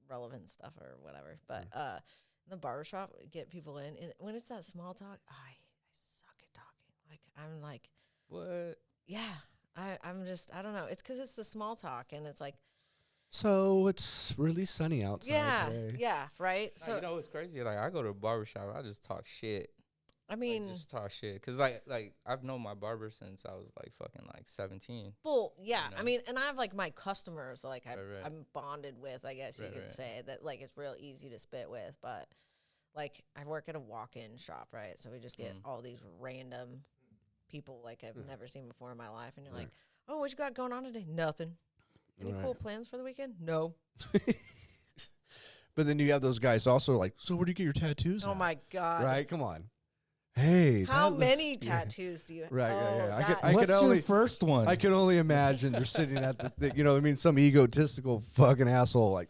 relevant stuff or whatever. But in the barbershop, get people in, and when it's that small talk, I suck at talking. Like I'm like, What? yeah, I'm just I don't know. It's because it's the small talk, and it's like, So it's really sunny outside yeah, today. yeah, right. Nah, So you know what's crazy? Like I go to a barbershop, I just talk shit. I mean, Like, just talk shit. Cause like I've known my barber since I was like fucking like 17. well, yeah. You I know? mean, and I have like my customers, like Right. I'm bonded with, I guess you Right, could right. say that, like it's real easy to spit with. But like I work at a walk-in shop, right? So we just get all these random people like I've never seen before in my life, and you're like, oh, what you got going on today? Nothing. Any Right. cool plans for the weekend? No. But then you have those guys also like, so where do you get your tattoos Oh at?" my god. Right? Come on. Hey. How that looks- many yeah. tattoos do you have? Right, yeah, yeah. I could- that- I What's your only- first one? I can only imagine they're sitting at the some egotistical fucking asshole like,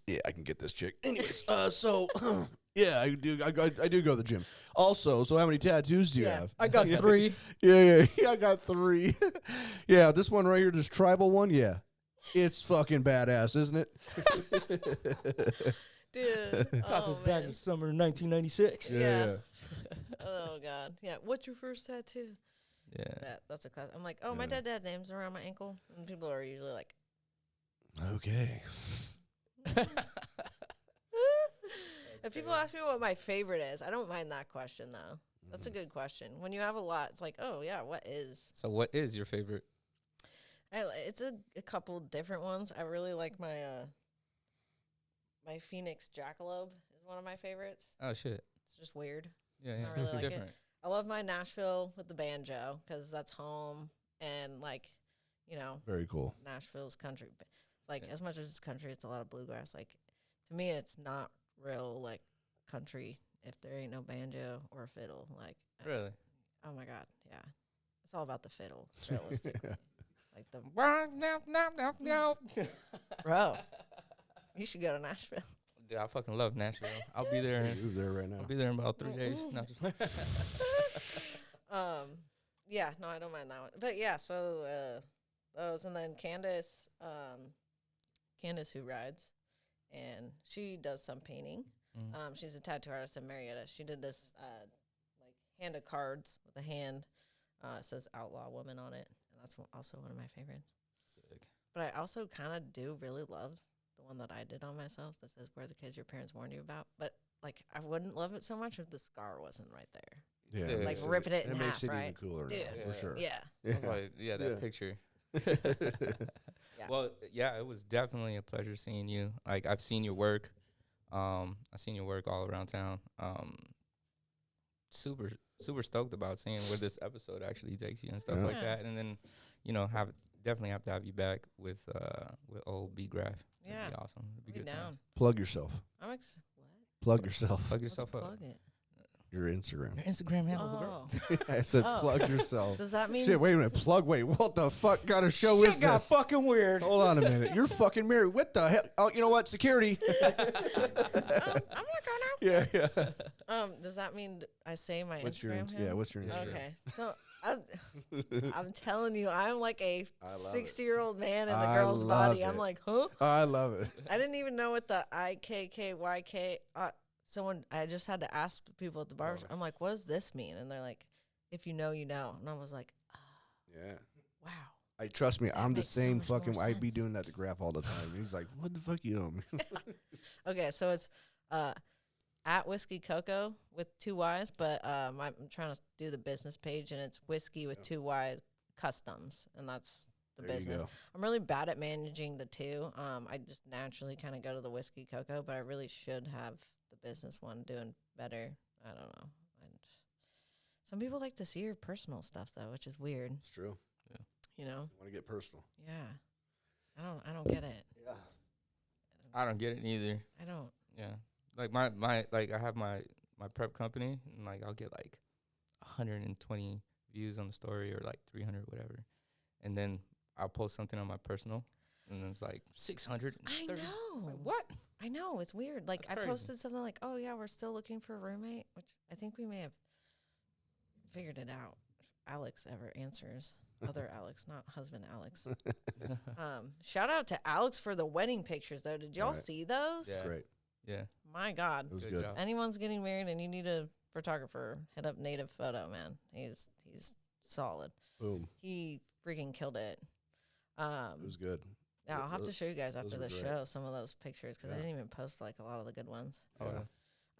yeah, I can get this chick. Anyways, so yeah, I do go to the gym. Also, so how many tattoos do you Yeah, have? I got Yeah. 3. Yeah, I got 3. Yeah, this one right here, this tribal one, yeah. It's fucking badass, isn't it? dude. Got Oh, this back man. in summer 1996. Yeah. Oh god. Yeah. What's your first tattoo? Yeah. That's a class. I'm like, oh, my Yeah. dad name's around my ankle, and people are usually like, Okay. if people ask me what my favorite is, I don't mind that question though. That's a good question. When you have a lot, it's like, oh yeah, what is? So what is your favorite? It's a couple different ones. I really like my my Phoenix Jackalope is one of my favorites. Oh shit. It's just weird. Yeah, I yeah. really It's like it. different. I love my Nashville with the banjo because that's home, and like, Very cool. Nashville's country. Like Yeah. as much as it's country, it's a lot of bluegrass. Like to me, it's not real like country if there ain't no banjo or a fiddle. Like, Really? oh my god, yeah, it's all about the fiddle. Realistically, like the bro, you should go to Nashville. Dude, I fucking love Nashville. I'll be there. Move there right now. I'll be there in about 3 days. No, just Yeah, no, I don't mind that one. But yeah, so those, and then Candace who rides, and she does some painting. She's a tattoo artist in Marietta. She did this like hand of cards with a hand. It says Outlaw Woman on it, and that's also one of my favorites. Sick. But I also kind of do really love the one that I did on myself that says, "Where are the kids your parents warned you about?" But like, I wouldn't love it so much if the scar wasn't right there. Yeah, Like it makes ripping it in It makes half, it right? even cooler, Dude. now, for sure. Yeah. I was like, yeah, that Yeah. picture. Yeah. Well, yeah, it was definitely a pleasure seeing you. Like I've seen your work. I've seen your work all around town. Super stoked about seeing where this episode actually takes you and stuff like Yeah. that. And then, definitely have to have you back with old B Graph. Yeah. That'd be awesome. It'd be Be good down. times. Plug yourself. What? Plug yourself. Plug Let's yourself up. plug it. your Instagram. Your Instagram handle, girl. Oh. I said Oh. plug yourself. Does that mean Shit, wait a minute. Plug, wait. What the fuck kind of show is Shit got this? fucking weird. Hold on a minute. You're fucking married. What the hell? Oh, you know what? Security. I'm not gonna. Yeah, yeah. Does that mean I say my What's your Instagram? yeah? handle? What's your Instagram? Okay, so I'm telling you, I'm like a I love 60-year-old man in a I girl's love body. I'm it. like, huh? Oh, I love it. I didn't even know what the IKKYK. I just had to ask the people at the bar. Oh. I'm like, what does this mean? And they're like, if you know, you know. And I was like, Yeah. wow. I trust me. That I'm the makes so same much more fucking. I'd be sense. doing that to Graph all the time. He's like, "What the fuck you doing?" Okay, so it's at Whiskey Coco with 2 Y's, but I'm trying to do the business page, and it's Whiskey with 2 Y's Customs, and that's the There you business. go. I'm really bad at managing the two. I just naturally kind of go to the Whiskey Coco, but I really should have the business one doing better. I don't know. Some people like to see your personal stuff though, which is weird. It's true. You know? Want to get personal? Yeah. I don't get it. Yeah. I don't get it either. I don't. Yeah. Like my like I have my prep company, and like I'll get like 120 views on the story, or like 300, whatever. And then I'll post something on my personal, and then it's like 600. I know. Like, what? I know. It's weird. Like, That's I crazy. posted something like, oh, yeah, we're still looking for a roommate, which I think we may have figured it out if Alex ever answers. Other Alex, not husband Alex. Shout out to Alex for the wedding pictures, though. Did y'all Right. see those? Yeah. Great. Yeah. My God. It was Good good. job. Anyone's getting married and you need a photographer, hit up Native Photo, man. He's solid. Boom. He freaking killed it. It was good. Yeah, I'll have to those- show you guys after were the great. show some of those pictures because I Yeah. didn't even post like a lot of the good ones. Oh, Yeah.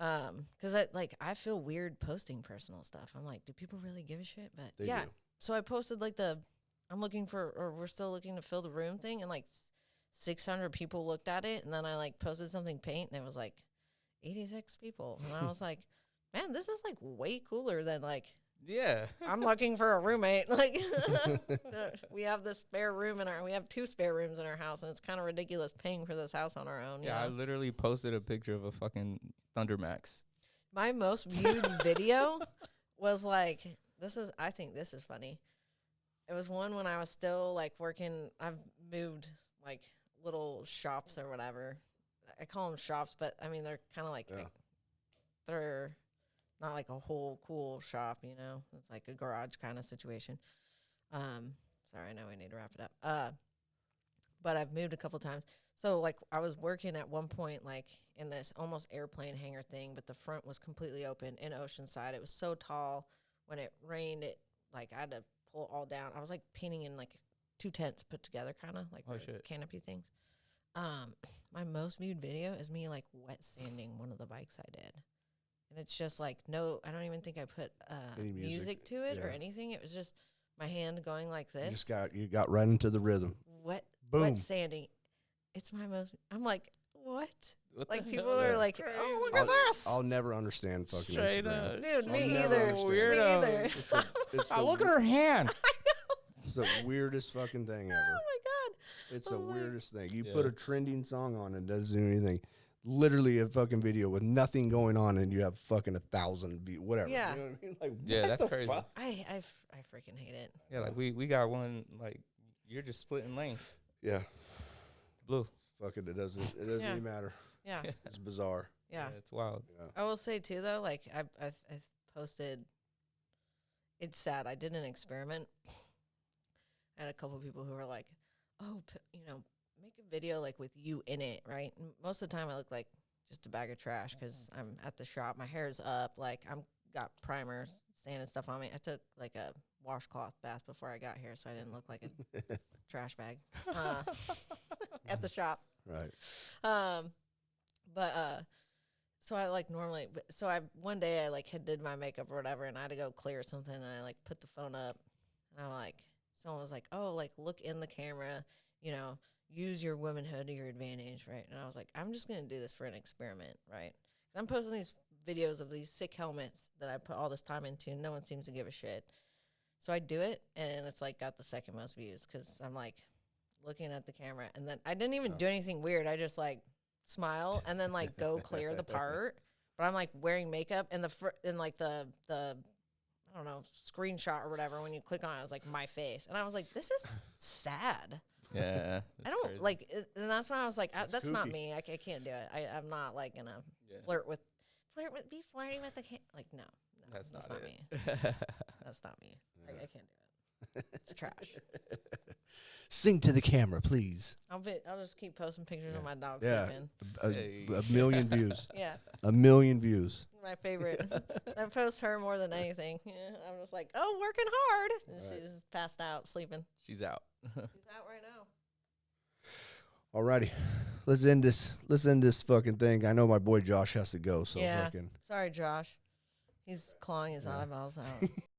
yeah. Because I feel weird posting personal stuff. I'm like, do people really give a shit? But They yeah, do. so I posted like we're still looking to fill the room thing, and like 600 people looked at it, and then I like posted something paint, and it was like 86 people, and I was like, man, this is like way cooler than like Yeah. I'm looking for a roommate. Like we have this spare room we have 2 spare rooms in our house, and it's kind of ridiculous paying for this house on our own. Yeah, I you know? literally posted a picture of a fucking Thunder Max. My most viewed video was like I think this is funny. It was one when I was still like working. I've moved like little shops or whatever. I call them shops, but I mean they're kind of like Yeah. they're not like a whole cool shop, you know. It's like a garage kind of situation. Sorry, I know we need to wrap it up. But I've moved a couple times. So like I was working at one point like in this almost airplane hangar thing, but the front was completely open in Oceanside. It was so tall. When it rained, it like I had to pull it all down. I was like painting in like 2 tents put together, kind of like Oh, the shit. canopy things. My most viewed video is me like wet sanding one of the bikes I did. And it's just like, no, I don't even think I put Any music music, to it or yeah. anything. It was just my hand going like this. You got right into the rhythm. Wet Boom. sanding. It's my most, I'm like, what? What Like the people hell? are That's like, crazy. oh, look at this. I'll never understand fucking Straight Instagram. up. Dude, I'll me never either. understand. Me Weirdo. either. It's Oh, the look at her hand. It's the weirdest fucking thing ever. Oh my God. It's I the was like- weirdest thing. You Yeah. put a trending song on and it doesn't do anything. Literally a fucking video with nothing going on and you have fucking 1,000 views, whatever. Yeah. You know what I mean? Like, Yeah, what that's the crazy. fuck? I freaking hate it. Yeah, like we got one, like you're just splitting lanes. Yeah. Blue. Fucking it doesn't Yeah. even matter. Yeah. It's bizarre. Yeah. It's wild. Yeah. I will say too though, like I've posted. It's sad. I did an experiment. I had a couple people who were like, "Oh, make a video like with you in it, right?" And most of the time, I look like just a bag of trash because I'm at the shop. My hair's up, like I'm got primer, sand and stuff on me. I took like a washcloth bath before I got here, so I didn't look like a trash bag at the shop. Right. So I like normally, so I one day I like did my makeup or whatever, and I had to go clear something, and I like put the phone up, and I'm like, someone was like, oh, like look in the camera, use your womanhood to your advantage, right? And I was like, I'm just gonna do this for an experiment, right? 'Cause I'm posting these videos of these sick helmets that I put all this time into, and no one seems to give a shit. So I do it, and it's like got the second most views because I'm like looking at the camera, and then I didn't even do anything weird. I just like smile and then like go clear the part, but I'm like wearing makeup, and like the I don't know, screenshot or whatever, when you click on it, it was like my face, and I was like, this is sad. Yeah. I don't crazy. like it, and that's when I was like, that's not kooky. me. I can't do it. I'm not like gonna be flirty with the like, no, That's not not me. That's not me. I can't do it. It's trash. Sing to the camera, please. I'll just keep posting pictures of my dog Yeah. sleeping. A million views. Yeah, A million views. my favorite. I post her more than anything. Yeah, I'm just like, oh, working hard. And she's passed out, sleeping. She's out. She's out right now. Alrighty. Let's end this fucking thing. I know my boy Josh has to go, so Yeah. fucking Sorry, Josh. He's clawing his eyeballs out.